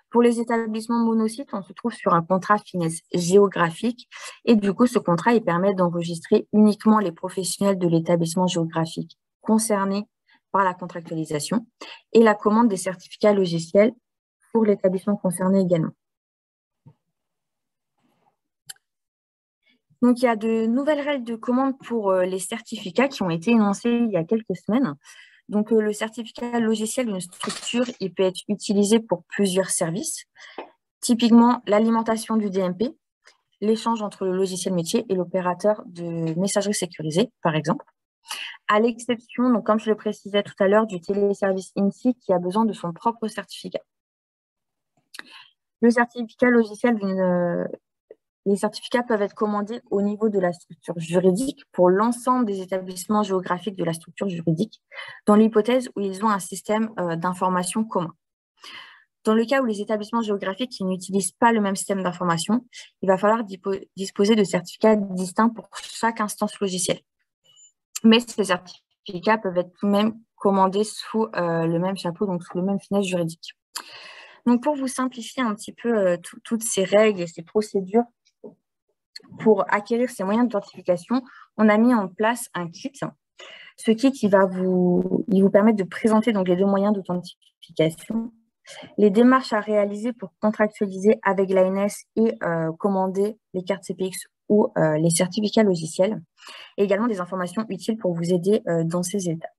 Pour les établissements monosites, on se trouve sur un contrat finesse géographique et du coup, ce contrat il permet d'enregistrer uniquement les professionnels de l'établissement géographique concernés par la contractualisation et la commande des certificats logiciels pour l'établissement concerné également. Donc, il y a de nouvelles règles de commande pour les certificats qui ont été énoncées il y a quelques semaines. Donc, le certificat logiciel d'une structure, il peut être utilisé pour plusieurs services. Typiquement, l'alimentation du DMP, l'échange entre le logiciel métier et l'opérateur de messagerie sécurisée, par exemple. À l'exception, donc comme je le précisais tout à l'heure, du téléservice INSI qui a besoin de son propre certificat. Le certificat logiciel les certificats peuvent être commandés au niveau de la structure juridique pour l'ensemble des établissements géographiques de la structure juridique, dans l'hypothèse où ils ont un système d'information commun. Dans le cas où les établissements géographiques qui n'utilisent pas le même système d'information, il va falloir disposer de certificats distincts pour chaque instance logicielle. Mais ces certificats peuvent être tout de même commandés sous le même chapeau, donc sous le même finesse juridique. Donc, pour vous simplifier un petit peu toutes ces règles et ces procédures, pour acquérir ces moyens d'identification, on a mis en place un kit. Ce kit, il vous permettre de présenter donc, les deux moyens d'authentification, les démarches à réaliser pour contractualiser avec l'ANS et commander les cartes CPX ou les certificats logiciels, et également des informations utiles pour vous aider dans ces étapes.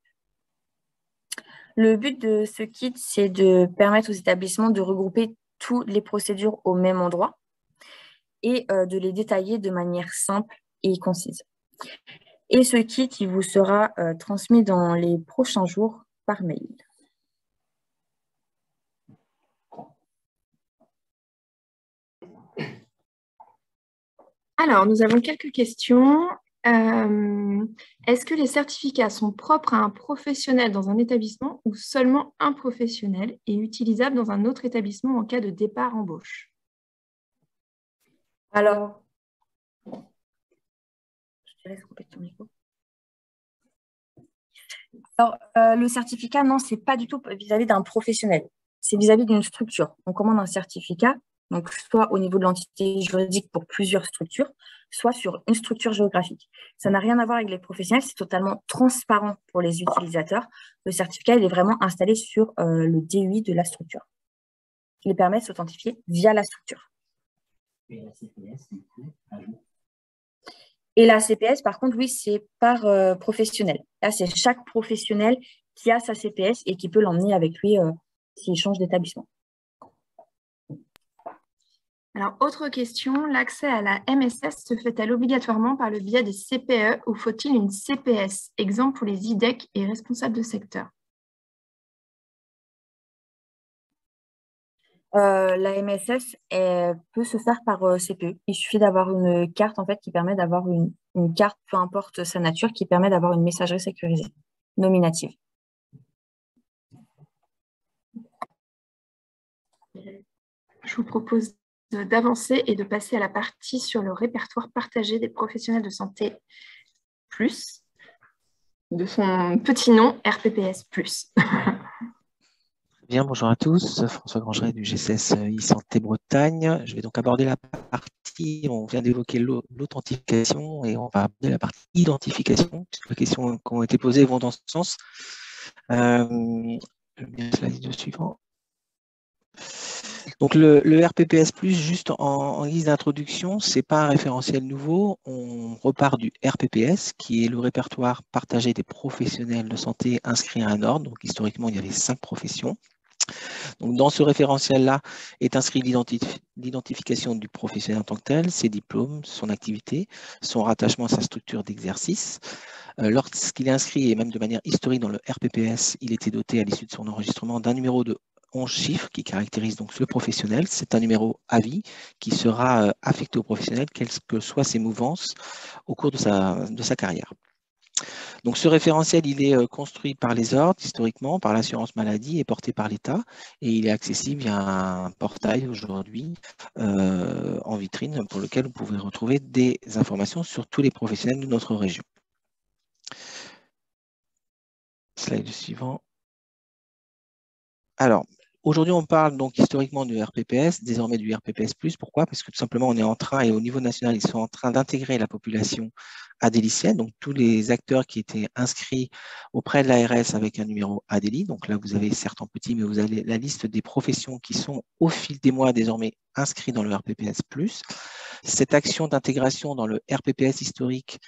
Le but de ce kit, c'est de permettre aux établissements de regrouper toutes les procédures au même endroit et de les détailler de manière simple et concise. Et ce kit, il vous sera transmis dans les prochains jours par mail. Alors, nous avons quelques questions. Est-ce que les certificats sont propres à un professionnel dans un établissement ou seulement un professionnel et utilisables dans un autre établissement en cas de départ-embauche? Alors, je te laisse couper ton micro. Alors, le certificat, non, c'est pas du tout vis-à-vis d'un professionnel. C'est vis-à-vis d'une structure. On commande un certificat, donc soit au niveau de l'entité juridique pour plusieurs structures, soit sur une structure géographique. Ça n'a rien à voir avec les professionnels, c'est totalement transparent pour les utilisateurs. Le certificat, il est vraiment installé sur le DUI de la structure, qui les permet de s'authentifier via la structure. Et la CPS, du coup, et la CPS, par contre, oui, c'est par professionnel. Là, c'est chaque professionnel qui a sa CPS et qui peut l'emmener avec lui s'il change d'établissement. Alors, autre question, l'accès à la MSS se fait-elle obligatoirement par le biais des CPE ou faut-il une CPS? Exemple pour les IDEC et responsables de secteur. La MSS peut se faire par CPE. Il suffit d'avoir une carte en fait, qui permet d'avoir une carte, peu importe sa nature, qui permet d'avoir une messagerie sécurisée, nominative. Je vous propose d'avancer et de passer à la partie sur le répertoire partagé des professionnels de santé plus, de son petit nom RPPS plus. Bien, bonjour à tous, François Grangeret du GCS e-Santé Bretagne. Je vais donc aborder la partie, on vient d'évoquer l'authentification et on va aborder la partie identification, puisque les questions qui ont été posées vont dans ce sens. Je vais bien le slide suivant. Donc le RPPS+, juste en guise d'introduction, ce n'est pas un référentiel nouveau, on repart du RPPS, qui est le répertoire partagé des professionnels de santé inscrits à un ordre. Donc historiquement, il y avait 5 professions. Donc, dans ce référentiel-là est inscrit l'identification du professionnel en tant que tel, ses diplômes, son activité, son rattachement à sa structure d'exercice. Lorsqu'il est inscrit, et même de manière historique dans le RPPS, il était doté à l'issue de son enregistrement d'un numéro de 11 chiffres qui caractérise donc le professionnel. C'est un numéro à vie qui sera affecté au professionnel, quelles que soient ses mouvances au cours de sa carrière. Donc ce référentiel, il est construit par les ordres, historiquement, par l'assurance maladie et porté par l'État. Et il est accessible via un portail aujourd'hui en vitrine pour lequel vous pouvez retrouver des informations sur tous les professionnels de notre région. Slide suivant. Alors, aujourd'hui, on parle donc historiquement du RPPS, désormais du RPPS+. Pourquoi? Parce que tout simplement, on est en train, et au niveau national, ils sont en train d'intégrer la population adélicienne, donc tous les acteurs qui étaient inscrits auprès de l'ARS avec un numéro ADELI. Donc là, vous avez certes en petit, mais vous avez la liste des professions qui sont au fil des mois désormais inscrits dans le RPPS+. Cette action d'intégration dans le RPPS historique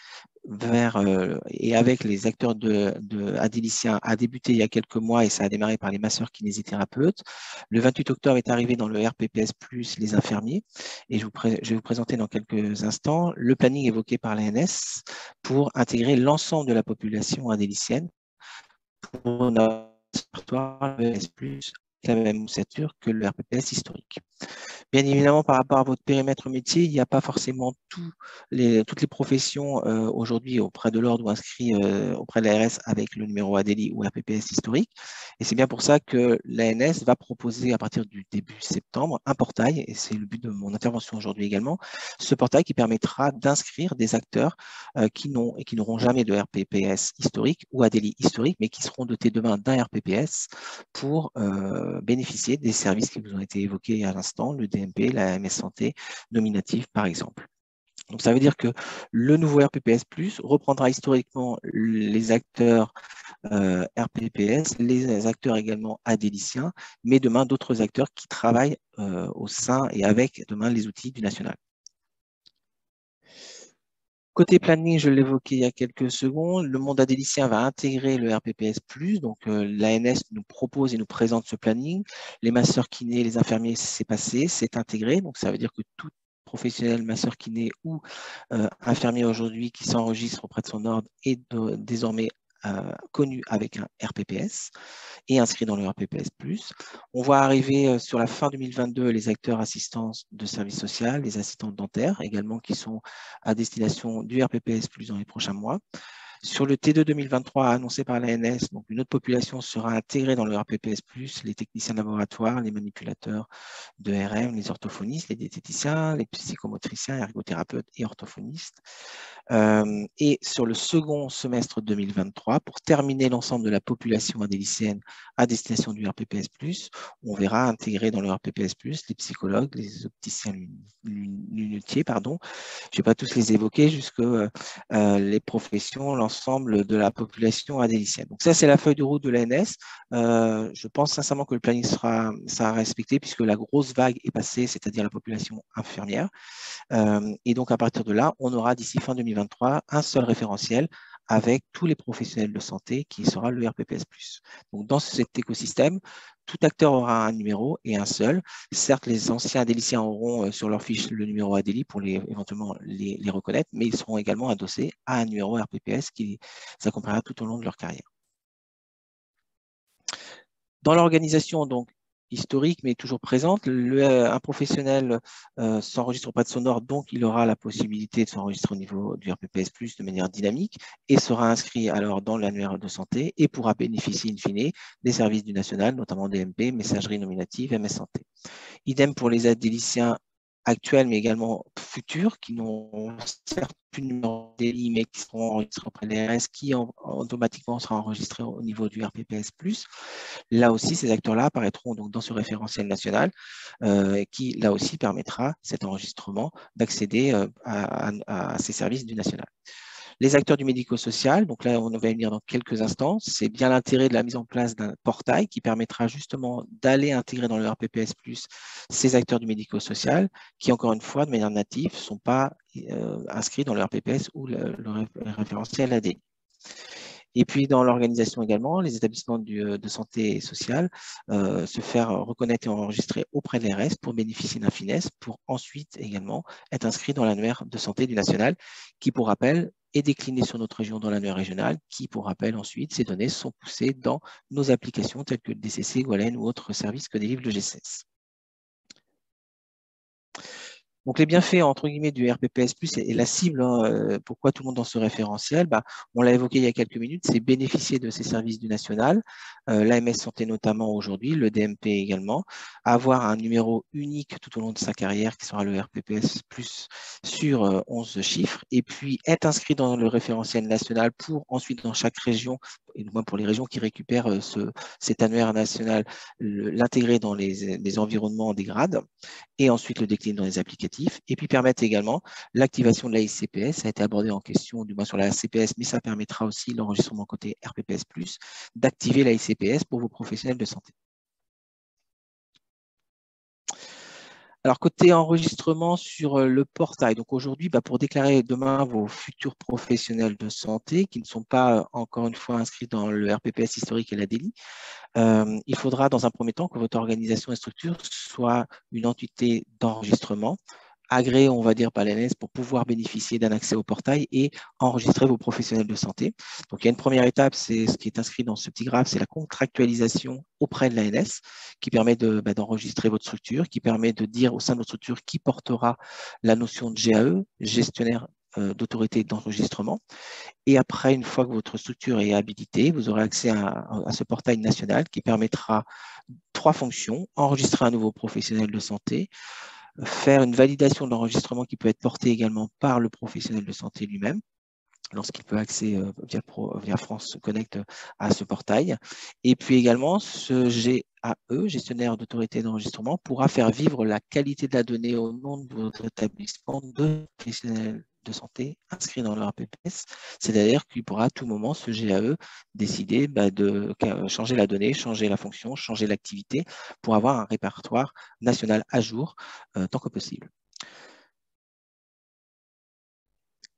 et avec les acteurs adéliciens a débuté il y a quelques mois et ça a démarré par les masseurs kinésithérapeutes. Le 28 octobre est arrivé dans le RPPS+, les infirmiers. Et je vais vous présenter dans quelques instants le planning évoqué par l'ANS pour intégrer l'ensemble de la population adélicienne pour notre répertoire RPPS+, la même ossature que le RPPS historique. Bien évidemment, par rapport à votre périmètre métier, il n'y a pas forcément toutes les professions aujourd'hui auprès de l'ordre ou inscrits auprès de l'ARS avec le numéro ADELI ou RPPS historique. Et c'est bien pour ça que l'ANS va proposer à partir du début septembre un portail, et c'est le but de mon intervention aujourd'hui également, ce portail qui permettra d'inscrire des acteurs qui n'auront jamais de RPPS historique ou ADELI historique, mais qui seront dotés demain d'un RPPS pour bénéficier des services qui vous ont été évoqués à l'instant, le DMP, la MS Santé nominative par exemple. Donc ça veut dire que le nouveau RPPS+, reprendra historiquement les acteurs RPPS, les acteurs également adéliciens, mais demain d'autres acteurs qui travaillent au sein et avec demain les outils du national. Côté planning, je l'évoquais il y a quelques secondes, le monde adélicien va intégrer le RPPS+, donc l'ANS nous propose et nous présente ce planning. Les masseurs kinés, les infirmiers, c'est passé, c'est intégré, donc ça veut dire que tout professionnel, masseur kiné ou infirmier aujourd'hui qui s'enregistre auprès de son ordre est désormais connu avec un RPPS et inscrit dans le RPPS+. On voit arriver sur la fin 2022 les acteurs assistants de services sociaux, les assistants dentaires également qui sont à destination du RPPS+ dans les prochains mois. Sur le T2 2023 annoncé par l'ANS, donc une autre population sera intégrée dans le RPPS+, les techniciens de laboratoire, les manipulateurs de RM, les orthophonistes, les diététiciens, les psychomotriciens, ergothérapeutes et orthophonistes. Et sur le second semestre 2023, pour terminer l'ensemble de la population adélicienne à destination du RPPS+, on verra intégrer dans le RPPS+, les psychologues, les opticiens lunetiers, pardon. Je ne vais pas tous les évoquer, jusque les professions, l'ensemble de la population adélicienne. Donc ça, c'est la feuille de route de l'ANS. Je pense sincèrement que le planning sera respecté puisque la grosse vague est passée, c'est-à-dire la population infirmière. Et donc, à partir de là, on aura d'ici fin 2023 un seul référentiel avec tous les professionnels de santé qui sera le RPPS+. Donc, dans cet écosystème, tout acteur aura un numéro et un seul. Certes, les anciens adéliciens auront sur leur fiche le numéro Adélie pour éventuellement les reconnaître, mais ils seront également adossés à un numéro RPPS qui les accompagnera tout au long de leur carrière. Dans l'organisation, donc, historique, mais toujours présente, un professionnel s'enregistre auprès de son ordre, donc il aura la possibilité de s'enregistrer au niveau du RPPS+, de manière dynamique, et sera inscrit alors dans l'annuaire de santé et pourra bénéficier in fine des services du national, notamment DMP, messagerie nominative, MS Santé. Idem pour les adéliciens actuels, mais également futurs, qui n'ont certes plus de numéro d'Adélie, mais qui seront enregistrés auprès de l'ARS, qui automatiquement sera enregistré au niveau du RPPS+. Là aussi, ces acteurs-là apparaîtront donc dans ce référentiel national, qui, là aussi, permettra cet enregistrement d'accéder à ces services du national. Les acteurs du médico-social, donc là, on va venir dans quelques instants, c'est bien l'intérêt de la mise en place d'un portail qui permettra justement d'aller intégrer dans le RPPS+, ces acteurs du médico-social qui, encore une fois, de manière native, ne sont pas inscrits dans le RPPS ou le référentiel AD. Et puis, dans l'organisation également, les établissements de santé sociale se faire reconnaître et enregistrer auprès de l'ARS pour bénéficier d'un FINES, pour ensuite également être inscrit dans l'annuaire de santé du national, qui, pour rappel, est décliné sur notre région dans l'annuaire régional, qui, pour rappel, ensuite, ces données sont poussées dans nos applications telles que le DCC, Goalen ou autres services que délivre le GCS. Donc, les bienfaits, entre guillemets, du RPPS+, et la cible, pourquoi tout le monde dans ce référentiel, on l'a évoqué il y a quelques minutes, c'est bénéficier de ces services du national, l'AMS Santé notamment aujourd'hui, le DMP également, avoir un numéro unique tout au long de sa carrière qui sera le RPPS+, sur 11 chiffres, et puis être inscrit dans le référentiel national pour ensuite, dans chaque région, et moins pour les régions qui récupèrent cet annuaire national, l'intégrer dans les environnements des grades, et ensuite le décliner dans les applicatifs, et puis permettre également l'activation de la ICPS. Ça a été abordé en question, du moins sur la CPS, mais ça permettra aussi l'enregistrement côté RPPS+, d'activer la ICPS pour vos professionnels de santé. Alors, côté enregistrement sur le portail, donc aujourd'hui, pour déclarer demain vos futurs professionnels de santé qui ne sont pas encore une fois inscrits dans le RPPS historique et l'ADELI, il faudra dans un premier temps que votre organisation et structure soit une entité d'enregistrement agréé, on va dire, par l'ANS pour pouvoir bénéficier d'un accès au portail et enregistrer vos professionnels de santé. Donc, il y a une première étape, c'est ce qui est inscrit dans ce petit graphe, c'est la contractualisation auprès de l'ANS qui permet d'enregistrer votre structure, qui permet de dire au sein de votre structure qui portera la notion de GAE, gestionnaire d'autorité d'enregistrement. Et après, une fois que votre structure est habilitée, vous aurez accès à ce portail national qui permettra 3 fonctions: enregistrer un nouveau professionnel de santé, faire une validation de l'enregistrement qui peut être portée également par le professionnel de santé lui-même, lorsqu'il peut accéder via France Connect à ce portail. Et puis également, ce GAE, gestionnaire d'autorité d'enregistrement, pourra faire vivre la qualité de la donnée au nom de votre établissement de professionnels de santé inscrits dans le RPPS. C'est-à-dire qu'il pourra à tout moment, ce GAE, décider de changer la donnée, changer la fonction, changer l'activité pour avoir un répertoire national à jour tant que possible.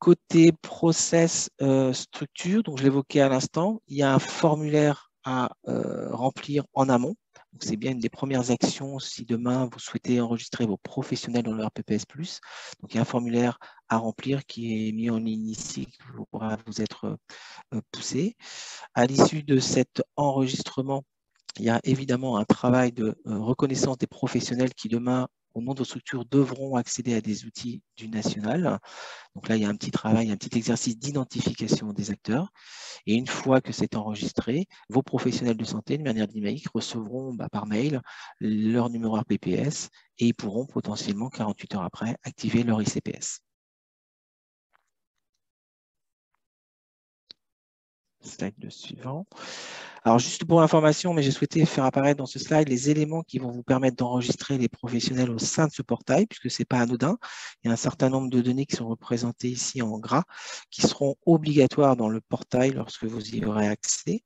Côté process structure, donc je l'évoquais à l'instant, il y a un formulaire à remplir en amont. C'est bien une des premières actions si demain vous souhaitez enregistrer vos professionnels dans le RPPS+. Donc il y a un formulaire à remplir qui est mis en ligne ici, qui pourra vous être poussé. À l'issue de cet enregistrement, il y a évidemment un travail de reconnaissance des professionnels qui demain, au nom de vos structures, devront accéder à des outils du national. Donc là, il y a un petit travail, un petit exercice d'identification des acteurs. Et une fois que c'est enregistré, vos professionnels de santé, de manière dynamique, recevront par mail leur numéro RPPS et ils pourront potentiellement, 48 heures après, activer leur ICPS. Slide suivant. Alors, juste pour information, mais j'ai souhaité faire apparaître dans ce slide les éléments qui vont vous permettre d'enregistrer les professionnels au sein de ce portail, puisque ce n'est pas anodin. Il y a un certain nombre de données qui sont représentées ici en gras, qui seront obligatoires dans le portail lorsque vous y aurez accès.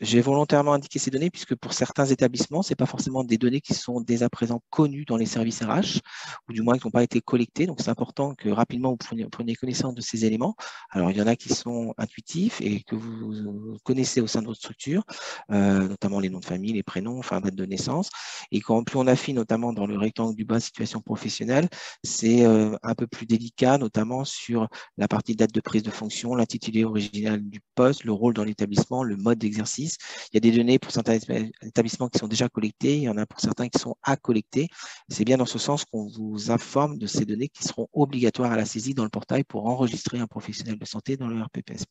J'ai volontairement indiqué ces données puisque pour certains établissements, ce n'est pas forcément des données qui sont dès à présent connues dans les services RH, ou du moins qui n'ont pas été collectées. Donc, c'est important que rapidement vous preniez connaissance de ces éléments. Alors, il y en a qui sont intuitifs et que vous connaissez au sein de votre structure, notamment les noms de famille, les prénoms, enfin, date de naissance. Et quand plus on affine, notamment dans le rectangle du bas, situation professionnelle, c'est un peu plus délicat, notamment sur la partie date de prise de fonction, l'intitulé original du poste, le rôle dans l'établissement, le mode d'exercice. Il y a des données pour certains établissements qui sont déjà collectées, il y en a pour certains qui sont à collecter. C'est bien dans ce sens qu'on vous informe de ces données qui seront obligatoires à la saisie dans le portail pour enregistrer un professionnel de santé dans le RPPS+.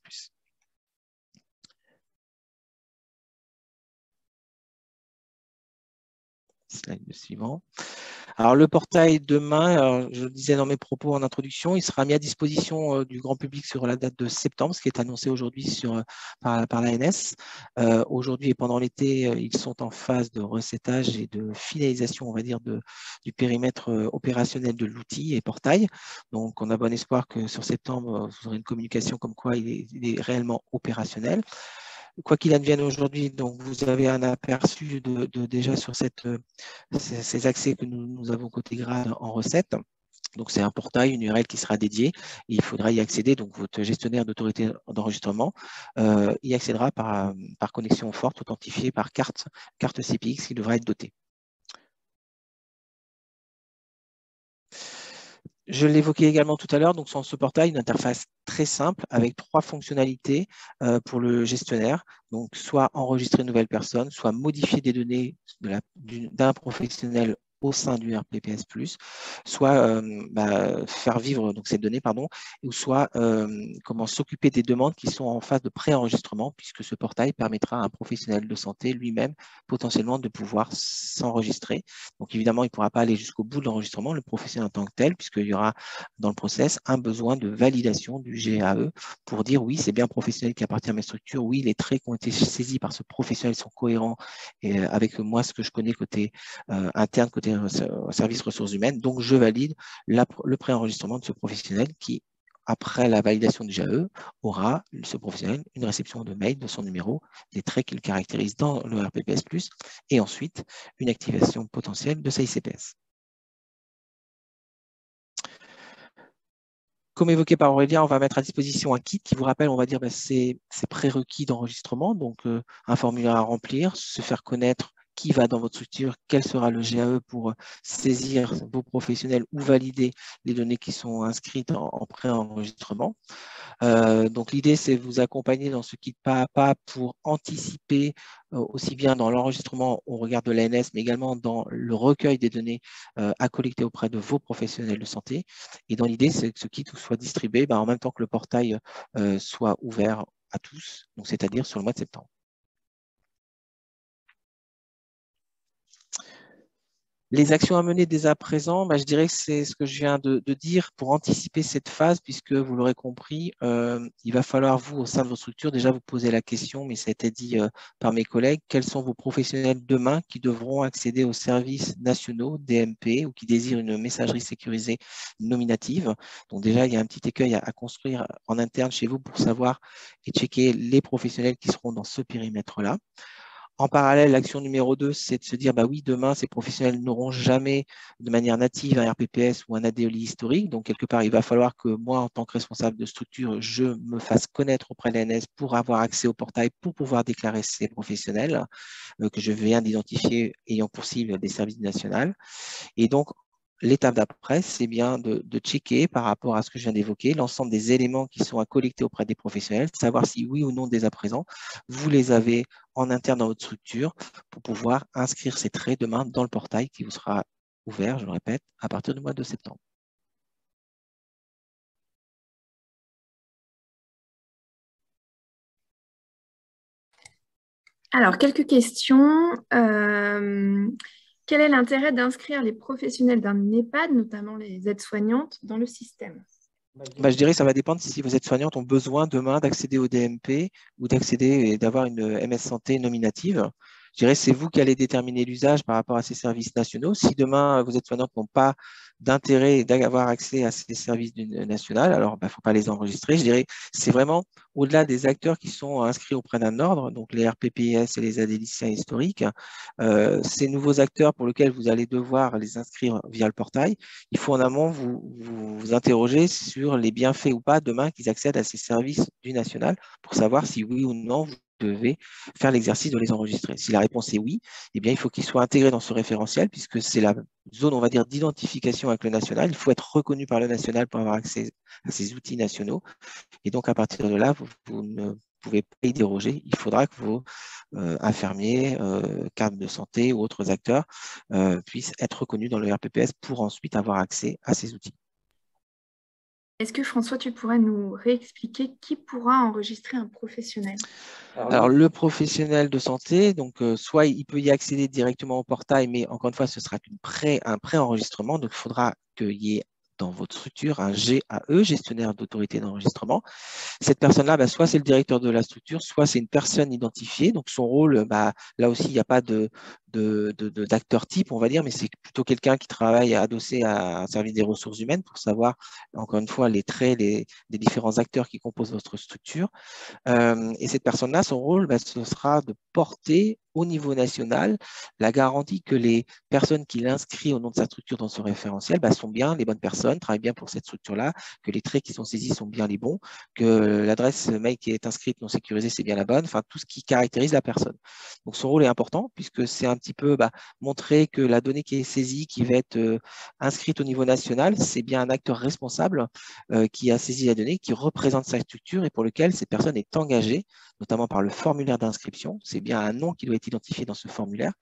Slide suivant. Alors, le portail demain, je le disais dans mes propos en introduction, il sera mis à disposition du grand public sur la date de septembre, ce qui est annoncé aujourd'hui par l'ANS. Aujourd'hui et pendant l'été, ils sont en phase de recettage et de finalisation, on va dire, du périmètre opérationnel de l'outil et portail. Donc, on a bon espoir que sur septembre, vous aurez une communication comme quoi il est réellement opérationnel. Quoi qu'il advienne aujourd'hui, donc vous avez un aperçu déjà sur ces accès que nous avons côté grade en recette. Donc, c'est un portail, une URL qui sera dédiée. Il faudra y accéder. Donc, votre gestionnaire d'autorité d'enregistrement y accédera par connexion forte, authentifiée par carte CPX qui devra être dotée. Je l'évoquais également tout à l'heure, donc sur ce portail, une interface très simple avec 3 fonctionnalités pour le gestionnaire. Donc, soit enregistrer une nouvelle personne, soit modifier des données d'un professionnel au sein du RPPS+, soit faire vivre donc, ces données, ou soit comment s'occuper des demandes qui sont en phase de pré-enregistrement, puisque ce portail permettra à un professionnel de santé lui-même potentiellement de pouvoir s'enregistrer. Donc évidemment, il ne pourra pas aller jusqu'au bout de l'enregistrement, le professionnel en tant que tel, puisqu'il y aura dans le process un besoin de validation du GAE pour dire oui, c'est bien un professionnel qui appartient à mes structures, oui, les traits qui ont été saisis par ce professionnel sont cohérents avec moi, ce que je connais côté interne, côté service ressources humaines. Donc, je valide le préenregistrement de ce professionnel qui, après la validation du GAE, aura, ce professionnel, une réception de mail de son numéro, des traits qu'il caractérise dans le RPPS+, et ensuite une activation potentielle de sa ICPS. Comme évoqué par Aurélien, on va mettre à disposition un kit qui vous rappelle, on va dire, ces prérequis d'enregistrement, donc un formulaire à remplir, se faire connaître qui va dans votre structure, quel sera le GAE pour saisir vos professionnels ou valider les données qui sont inscrites en pré-enregistrement. Donc, l'idée, c'est de vous accompagner dans ce kit pas à pas pour anticiper aussi bien dans l'enregistrement au regard de l'ANS, mais également dans le recueil des données à collecter auprès de vos professionnels de santé. Et dans l'idée, c'est que ce kit soit distribué en même temps que le portail soit ouvert à tous, c'est-à-dire sur le mois de septembre. Les actions à mener dès à présent, je dirais que c'est ce que je viens de dire pour anticiper cette phase, puisque vous l'aurez compris, il va falloir vous, au sein de vos structures, déjà vous poser la question, mais ça a été dit par mes collègues, quels sont vos professionnels demain qui devront accéder aux services nationaux, DMP, ou qui désirent une messagerie sécurisée nominative. Donc déjà, il y a un petit écueil à construire en interne chez vous pour savoir et checker les professionnels qui seront dans ce périmètre-là. En parallèle, l'action numéro 2, c'est de se dire, bah oui, demain, ces professionnels n'auront jamais de manière native un RPPS ou un ADOLI historique. Donc, quelque part, il va falloir que moi, en tant que responsable de structure, je me fasse connaître auprès de l'ANS pour avoir accès au portail, pour pouvoir déclarer ces professionnels que je viens d'identifier ayant pour cible des services nationaux. Et donc, l'étape d'après, c'est bien de checker par rapport à ce que je viens d'évoquer, l'ensemble des éléments qui sont à collecter auprès des professionnels, savoir si oui ou non dès à présent, vous les avez en interne dans votre structure pour pouvoir inscrire ces traits demain dans le portail qui vous sera ouvert, je le répète, à partir du mois de septembre. Alors, quelques questions. Quel est l'intérêt d'inscrire les professionnels d'un EHPAD, notamment les aides-soignantes, dans le système? Bah, je dirais que ça va dépendre si vos aides-soignantes ont besoin demain d'accéder au DMP ou d'accéder et d'avoir une MS Santé nominative. Je dirais que c'est vous qui allez déterminer l'usage par rapport à ces services nationaux. Si demain, vos aides-soignantes n'ont pas d'intérêt d'avoir accès à ces services nationaux, alors il ne faut pas les enregistrer. Je dirais que c'est vraiment au-delà des acteurs qui sont inscrits auprès d'un ordre, donc les RPPS et les adéliciens historiques, ces nouveaux acteurs pour lesquels vous allez devoir les inscrire via le portail, il faut en amont vous interroger sur les bienfaits ou pas demain qu'ils accèdent à ces services du national pour savoir si oui ou non vous devez faire l'exercice de les enregistrer. Si la réponse est oui, eh bien, il faut qu'ils soient intégrés dans ce référentiel puisque c'est la zone, on va dire, d'identification avec le national. Il faut être reconnu par le national pour avoir accès à ces outils nationaux. Et donc, à partir de là, vous ne pouvez pas y déroger. Il faudra que vos infirmiers, cadres de santé ou autres acteurs puissent être reconnus dans le RPPS pour ensuite avoir accès à ces outils. Est-ce que François, tu pourrais nous réexpliquer qui pourra enregistrer un professionnel? Alors, le professionnel de santé, donc soit il peut y accéder directement au portail, mais encore une fois, ce sera un pré-enregistrement. Donc, il faudra qu'il y ait dans votre structure un GAE, gestionnaire d'autorité d'enregistrement. Cette personne-là, bah, soit c'est le directeur de la structure, soit c'est une personne identifiée. Donc, son rôle, bah, là aussi, il n'y a pas d'acteur type, on va dire, mais c'est plutôt quelqu'un qui travaille adossé à un service des ressources humaines pour savoir, encore une fois, les traits des différents acteurs qui composent votre structure. Et cette personne-là, son rôle, bah, ce sera de porter au niveau national la garantie que les personnes qu'il inscrit au nom de sa structure dans ce référentiel bah, sont bien les bonnes personnes, travaillent bien pour cette structure-là, que les traits qui sont saisis sont bien les bons, que l'adresse mail qui est inscrite non sécurisée, c'est bien la bonne, enfin tout ce qui caractérise la personne. Donc son rôle est important puisque c'est un petit peu montrer que la donnée qui est saisie, qui va être inscrite au niveau national, c'est bien un acteur responsable qui a saisi la donnée, qui représente sa structure et pour lequel cette personne est engagée, notamment par le formulaire d'inscription. C'est bien un nom qui doit être identifié dans ce formulaire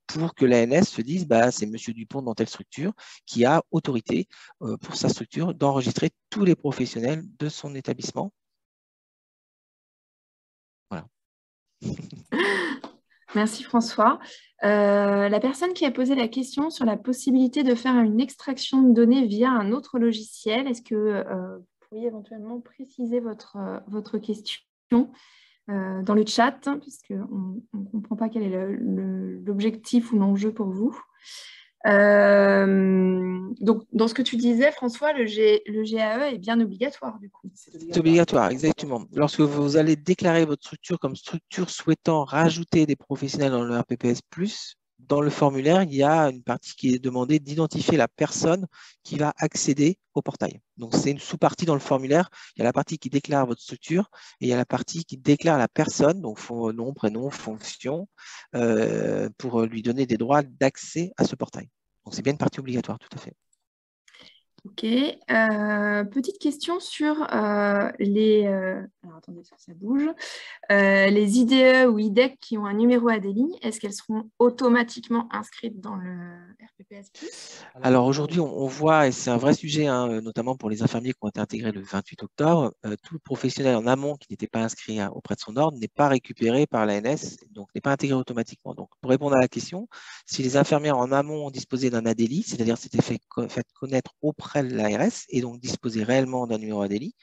pour que l'ANS se dise c'est M. Dupont dans telle structure qui a autorité pour sa structure d'enregistrer tous les professionnels de son établissement. Voilà. Merci François. La personne qui a posé la question sur la possibilité de faire une extraction de données via un autre logiciel, est-ce que vous pourriez éventuellement préciser votre question dans le chat, puisqu'on ne comprend pas quel est l'objectif ou l'enjeu pour vous. Donc, dans ce que tu disais, François, le GAE est bien obligatoire, du coup. C'est obligatoire, exactement. Lorsque vous allez déclarer votre structure comme structure souhaitant rajouter des professionnels dans le RPPS+, dans le formulaire, il y a une partie qui est demandée d'identifier la personne qui va accéder au portail. Donc, c'est une sous-partie dans le formulaire. Il y a la partie qui déclare votre structure et il y a la partie qui déclare la personne, donc nom, prénom, fonction, pour lui donner des droits d'accès à ce portail. Donc, c'est bien une partie obligatoire, tout à fait. Ok. Petite question sur les... alors, attendez, parce que ça bouge. Les IDE ou IDEC qui ont un numéro ADELI, est-ce qu'elles seront automatiquement inscrites dans le RPPS+? Alors aujourd'hui, on voit, et c'est un vrai sujet, notamment pour les infirmiers qui ont été intégrés le 28 octobre, tout le professionnel en amont qui n'était pas inscrit auprès de son ordre n'est pas récupéré par l'ANS, donc n'est pas intégré automatiquement. Donc pour répondre à la question, si les infirmières en amont ont disposé d'un ADELI, c'est-à-dire s'étaient fait connaître auprès de l'ARS et donc disposaient réellement d'un numéro ADELI,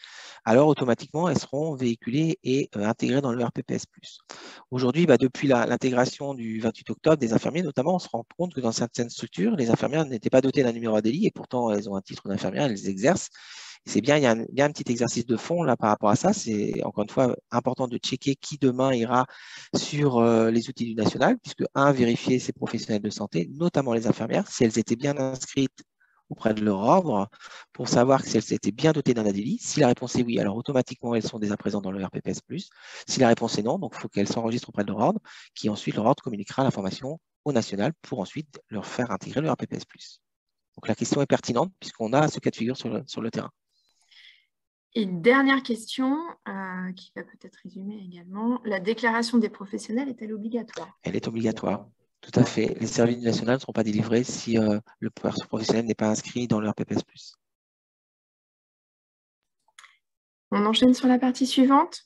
alors automatiquement elles seront véhiculées et intégrées dans le RPPS+. Aujourd'hui, depuis l'intégration du 28 octobre des infirmiers, notamment, on se rend compte que dans certaines structures, les infirmières n'étaient pas dotées d'un numéro ADELI et pourtant elles ont un titre d'infirmière, elles exercent. C'est bien, il y a un petit exercice de fond là par rapport à ça. C'est encore une fois important de checker qui demain ira sur les outils du national, puisque vérifier ces professionnels de santé, notamment les infirmières, si elles étaient bien inscrites auprès de leur ordre, pour savoir si elles étaient bien dotées d'un ADELI. Si la réponse est oui, alors automatiquement, elles sont déjà présentes dans le RPPS+. Si la réponse est non, donc il faut qu'elles s'enregistrent auprès de leur ordre, qui ensuite, leur ordre communiquera l'information au national pour ensuite leur faire intégrer le RPPS+. Donc la question est pertinente puisqu'on a ce cas de figure sur le terrain. Et dernière question, qui va peut-être résumer également, la déclaration des professionnels est-elle obligatoire? Elle est obligatoire, tout à fait. Les services nationaux ne seront pas délivrés si le professionnel n'est pas inscrit dans le RPPS+. On enchaîne sur la partie suivante.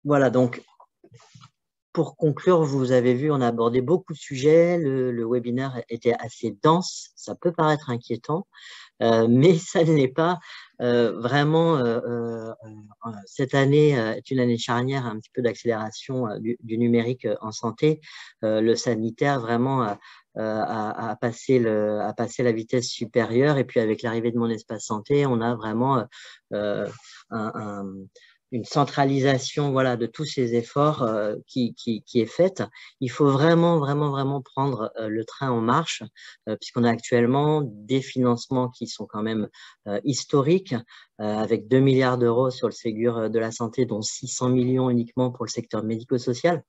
Voilà, donc pour conclure, vous avez vu, on a abordé beaucoup de sujets. Le webinaire était assez dense. Ça peut paraître inquiétant, mais ça ne l'est pas. Vraiment, cette année est une année charnière, un petit peu d'accélération du numérique en santé. Le sanitaire, vraiment, a passé la vitesse supérieure. Et puis, avec l'arrivée de Mon Espace Santé, on a vraiment une centralisation, voilà, de tous ces efforts qui est faite. Il faut vraiment prendre le train en marche, puisqu'on a actuellement des financements qui sont quand même historiques, avec 2 milliards d'euros sur le Ségur de la santé, dont 600 millions uniquement pour le secteur médico-social.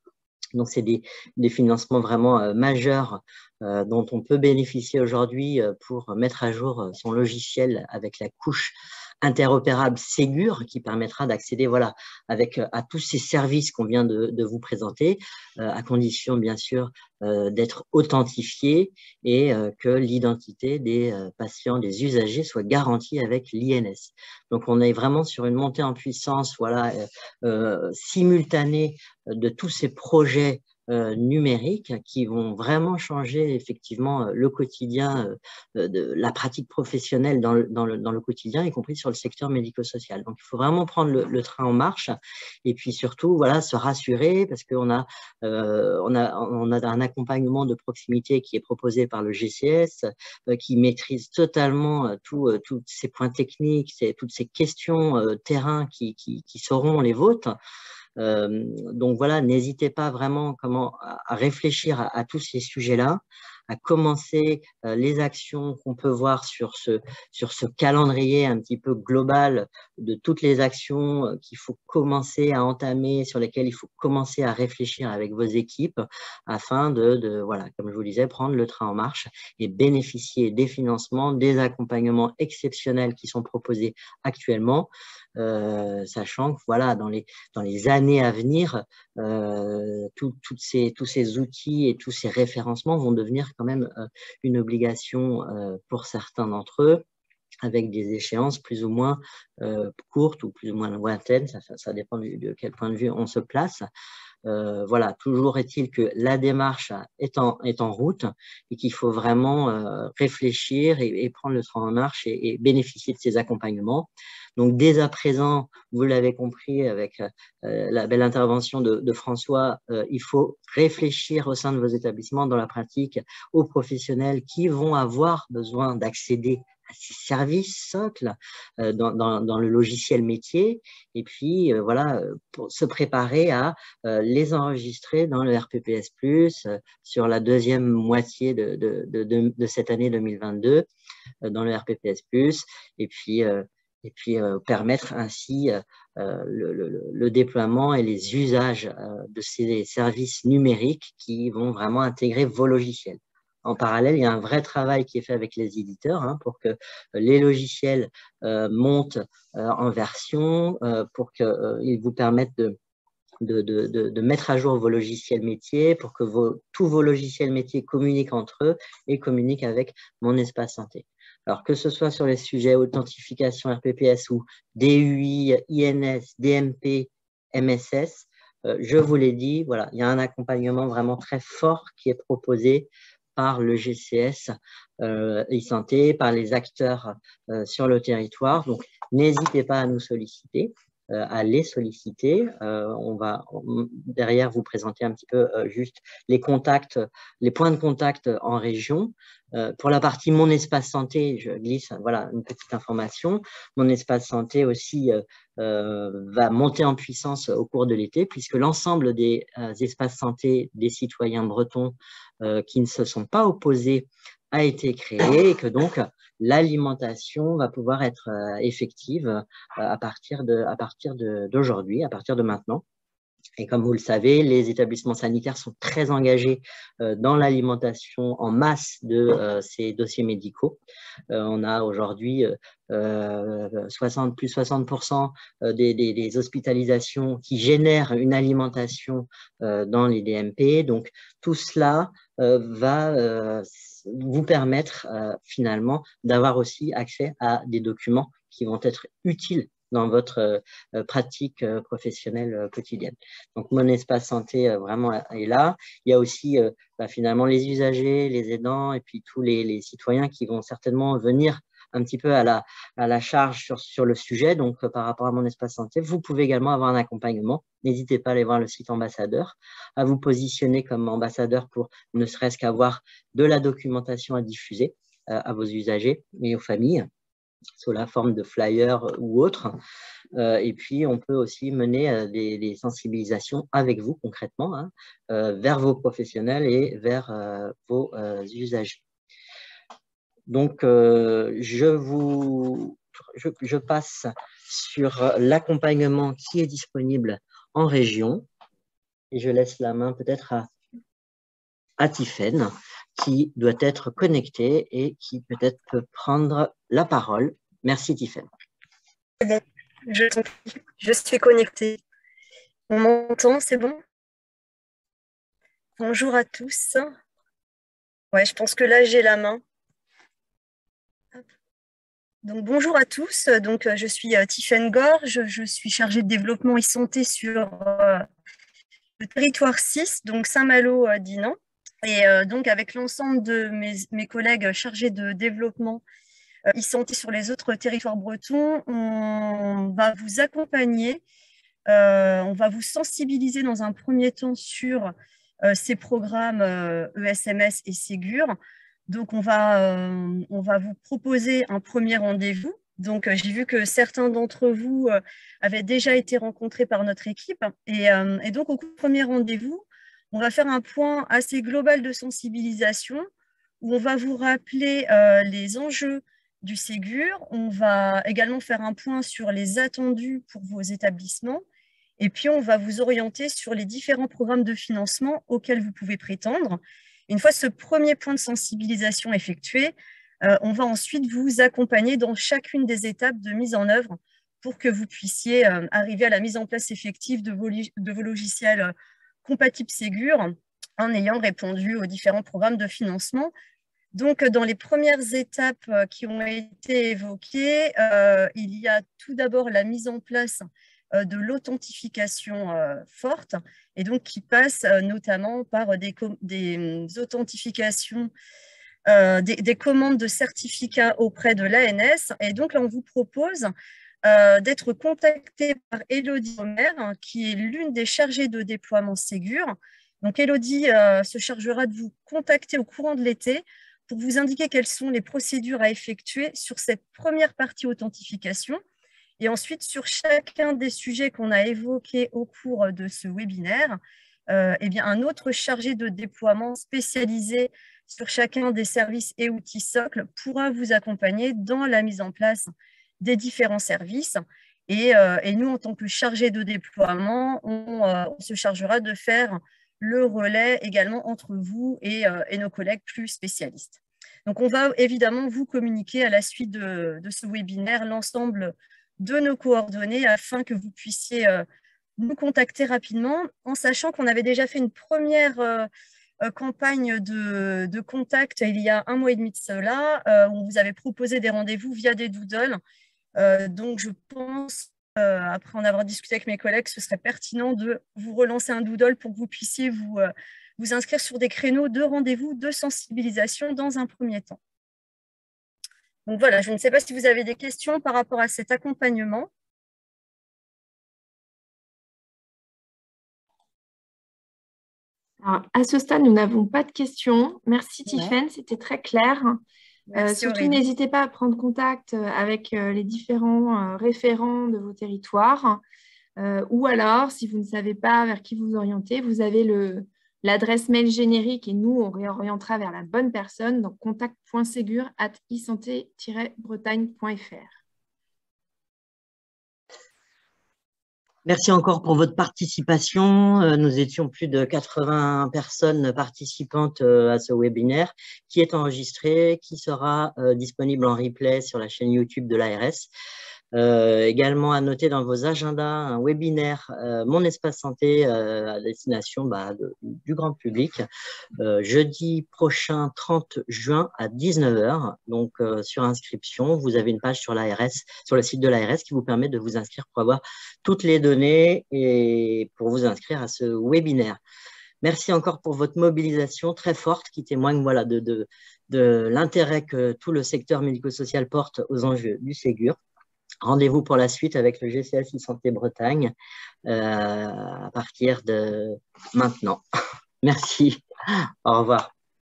Donc, c'est des financements vraiment majeurs dont on peut bénéficier aujourd'hui pour mettre à jour son logiciel avec la couche interopérable Ségur qui permettra d'accéder, voilà, à tous ces services qu'on vient de vous présenter, à condition bien sûr d'être authentifié et que l'identité des patients, des usagers soit garantie avec l'INS. Donc on est vraiment sur une montée en puissance, voilà, simultanée de tous ces projets numériques qui vont vraiment changer effectivement le quotidien de la pratique professionnelle dans le quotidien, y compris sur le secteur médico-social. Donc, il faut vraiment prendre le train en marche et puis surtout, voilà, se rassurer parce qu'on a, on a un accompagnement de proximité qui est proposé par le GCS, qui maîtrise totalement tous ces points techniques, toutes ces questions terrain qui seront les vôtres. Donc voilà, n'hésitez pas vraiment à réfléchir à tous ces sujets-là, à commencer les actions qu'on peut voir sur ce calendrier un petit peu global de toutes les actions qu'il faut commencer à entamer, sur lesquelles il faut commencer à réfléchir avec vos équipes afin voilà, comme je vous disais, prendre le train en marche et bénéficier des financements, des accompagnements exceptionnels qui sont proposés actuellement, sachant que voilà, dans les années à venir, tous ces outils et tous ces référencements vont devenir quand même une obligation pour certains d'entre eux, avec des échéances plus ou moins courtes ou plus ou moins lointaines, ça dépend de quel point de vue on se place. Voilà, toujours est-il que la démarche est en route et qu'il faut vraiment réfléchir et prendre le train en marche et bénéficier de ces accompagnements. Donc, dès à présent, vous l'avez compris avec la belle intervention de François, il faut réfléchir au sein de vos établissements, dans la pratique, aux professionnels qui vont avoir besoin d'accéder à ces services socles dans le logiciel métier et puis voilà, pour se préparer à les enregistrer dans le RPPS+, sur la deuxième moitié de cette année 2022 dans le RPPS+, et puis permettre ainsi le déploiement et les usages de ces services numériques qui vont vraiment intégrer vos logiciels. En parallèle, il y a un vrai travail qui est fait avec les éditeurs pour que les logiciels montent en version, pour qu'ils vous permettent de mettre à jour vos logiciels métiers, pour que tous vos logiciels métiers communiquent entre eux et communiquent avec Mon Espace Santé. Alors, que ce soit sur les sujets authentification RPPS ou DUI, INS, DMP, MSS, je vous l'ai dit, voilà, il y a un accompagnement vraiment très fort qui est proposé par le GCS e-santé, par les acteurs sur le territoire. Donc, n'hésitez pas à nous solliciter, à les solliciter. On va derrière vous présenter un petit peu juste les contacts, les points de contact en région. Pour la partie Mon Espace Santé, je glisse voilà, une petite information. Mon Espace Santé aussi va monter en puissance au cours de l'été, puisque l'ensemble des espaces santé des citoyens bretons qui ne se sont pas opposés a été créé et que donc l'alimentation va pouvoir être effective à partir d'aujourd'hui, à partir de maintenant. Et comme vous le savez, les établissements sanitaires sont très engagés dans l'alimentation en masse de ces dossiers médicaux. On a aujourd'hui plus 60% des hospitalisations qui génèrent une alimentation dans les DMP. Donc, tout cela va vous permettre finalement d'avoir aussi accès à des documents qui vont être utiles dans votre pratique professionnelle quotidienne. Donc, Mon Espace Santé vraiment est là. Il y a aussi finalement les usagers, les aidants et puis tous les citoyens qui vont certainement venir un petit peu à la charge sur le sujet. Donc, par rapport à Mon Espace Santé, vous pouvez également avoir un accompagnement. N'hésitez pas à aller voir le site ambassadeur, à vous positionner comme ambassadeur pour ne serait-ce qu'avoir de la documentation à diffuser à vos usagers et aux familles, sous la forme de flyers ou autres. Et puis, on peut aussi mener des sensibilisations avec vous concrètement vers vos professionnels et vers vos usagers. Donc, je passe sur l'accompagnement qui est disponible en région et je laisse la main peut-être à Tiffaine, qui doit être connectée et qui peut-être peut prendre la parole. Merci Tiffaine. Bon, je suis connectée. On m'entend, c'est bon? Bonjour à tous. Ouais, je pense que là, j'ai la main. Donc, bonjour à tous. Donc, je suis Tiffaine Gorge. Je suis chargée de développement et santé sur le territoire 6, donc Saint-Malo-Dinan. Et donc, avec l'ensemble de mes collègues chargés de développement e-santé sur les autres territoires bretons, on va vous accompagner, on va vous sensibiliser dans un premier temps sur ces programmes ESMS et Ségur. Donc, on va vous proposer un premier rendez-vous. Donc, j'ai vu que certains d'entre vous avaient déjà été rencontrés par notre équipe. Et donc, au premier rendez-vous, on va faire un point assez global de sensibilisation où on va vous rappeler les enjeux du Ségur. On va également faire un point sur les attendus pour vos établissements. Et puis, on va vous orienter sur les différents programmes de financement auxquels vous pouvez prétendre. Une fois ce premier point de sensibilisation effectué, on va ensuite vous accompagner dans chacune des étapes de mise en œuvre pour que vous puissiez arriver à la mise en place effective de vos logiciels compatibles Ségur en ayant répondu aux différents programmes de financement. Donc, dans les premières étapes qui ont été évoquées, il y a tout d'abord la mise en place de l'authentification forte, et donc qui passe notamment par des authentifications, des commandes de certificats auprès de l'ANS. Et donc là, on vous propose d'être contacté par Élodie Romer, qui est l'une des chargées de déploiement Ségur. Donc Élodie se chargera de vous contacter au courant de l'été pour vous indiquer quelles sont les procédures à effectuer sur cette première partie authentification. Et ensuite, sur chacun des sujets qu'on a évoqués au cours de ce webinaire, bien, un autre chargé de déploiement spécialisé sur chacun des services et outils socles pourra vous accompagner dans la mise en place des différents services. Et nous, en tant que chargé de déploiement, on se chargera de faire le relais également entre vous et nos collègues plus spécialistes. Donc, on va évidemment vous communiquer à la suite de ce webinaire l'ensemble de nos coordonnées afin que vous puissiez nous contacter rapidement, en sachant qu'on avait déjà fait une première campagne de contact il y a 1 mois et demi de cela, où on vous avait proposé des rendez-vous via des doodles. Donc, je pense, après en avoir discuté avec mes collègues, ce serait pertinent de vous relancer un doodle pour que vous puissiez vous vous inscrire sur des créneaux de rendez-vous de sensibilisation dans un premier temps. Donc voilà, je ne sais pas si vous avez des questions par rapport à cet accompagnement. Alors, à ce stade, nous n'avons pas de questions. Merci Tiffaine, c'était très clair. Surtout, n'hésitez pas à prendre contact avec les différents référents de vos territoires. Ou alors, si vous ne savez pas vers qui vous orienter, vous avez l'adresse mail générique et nous, on réorientera vers la bonne personne. Donc, contact.ségur@isanté-bretagne.fr. Merci encore pour votre participation. Nous étions plus de 80 personnes participantes à ce webinaire qui est enregistré, qui sera disponible en replay sur la chaîne YouTube de l'ARS. Également à noter dans vos agendas un webinaire Mon Espace Santé à destination du grand public jeudi prochain 30 juin à 19 h. Donc sur inscription, vous avez une page sur l'ARS, sur le site de l'ARS qui vous permet de vous inscrire pour avoir toutes les données et pour vous inscrire à ce webinaire. Merci encore pour votre mobilisation très forte qui témoigne voilà, de l'intérêt que tout le secteur médico-social porte aux enjeux du Ségur. Rendez-vous pour la suite avec le GCS e-Santé Bretagne à partir de maintenant. Merci. Au revoir.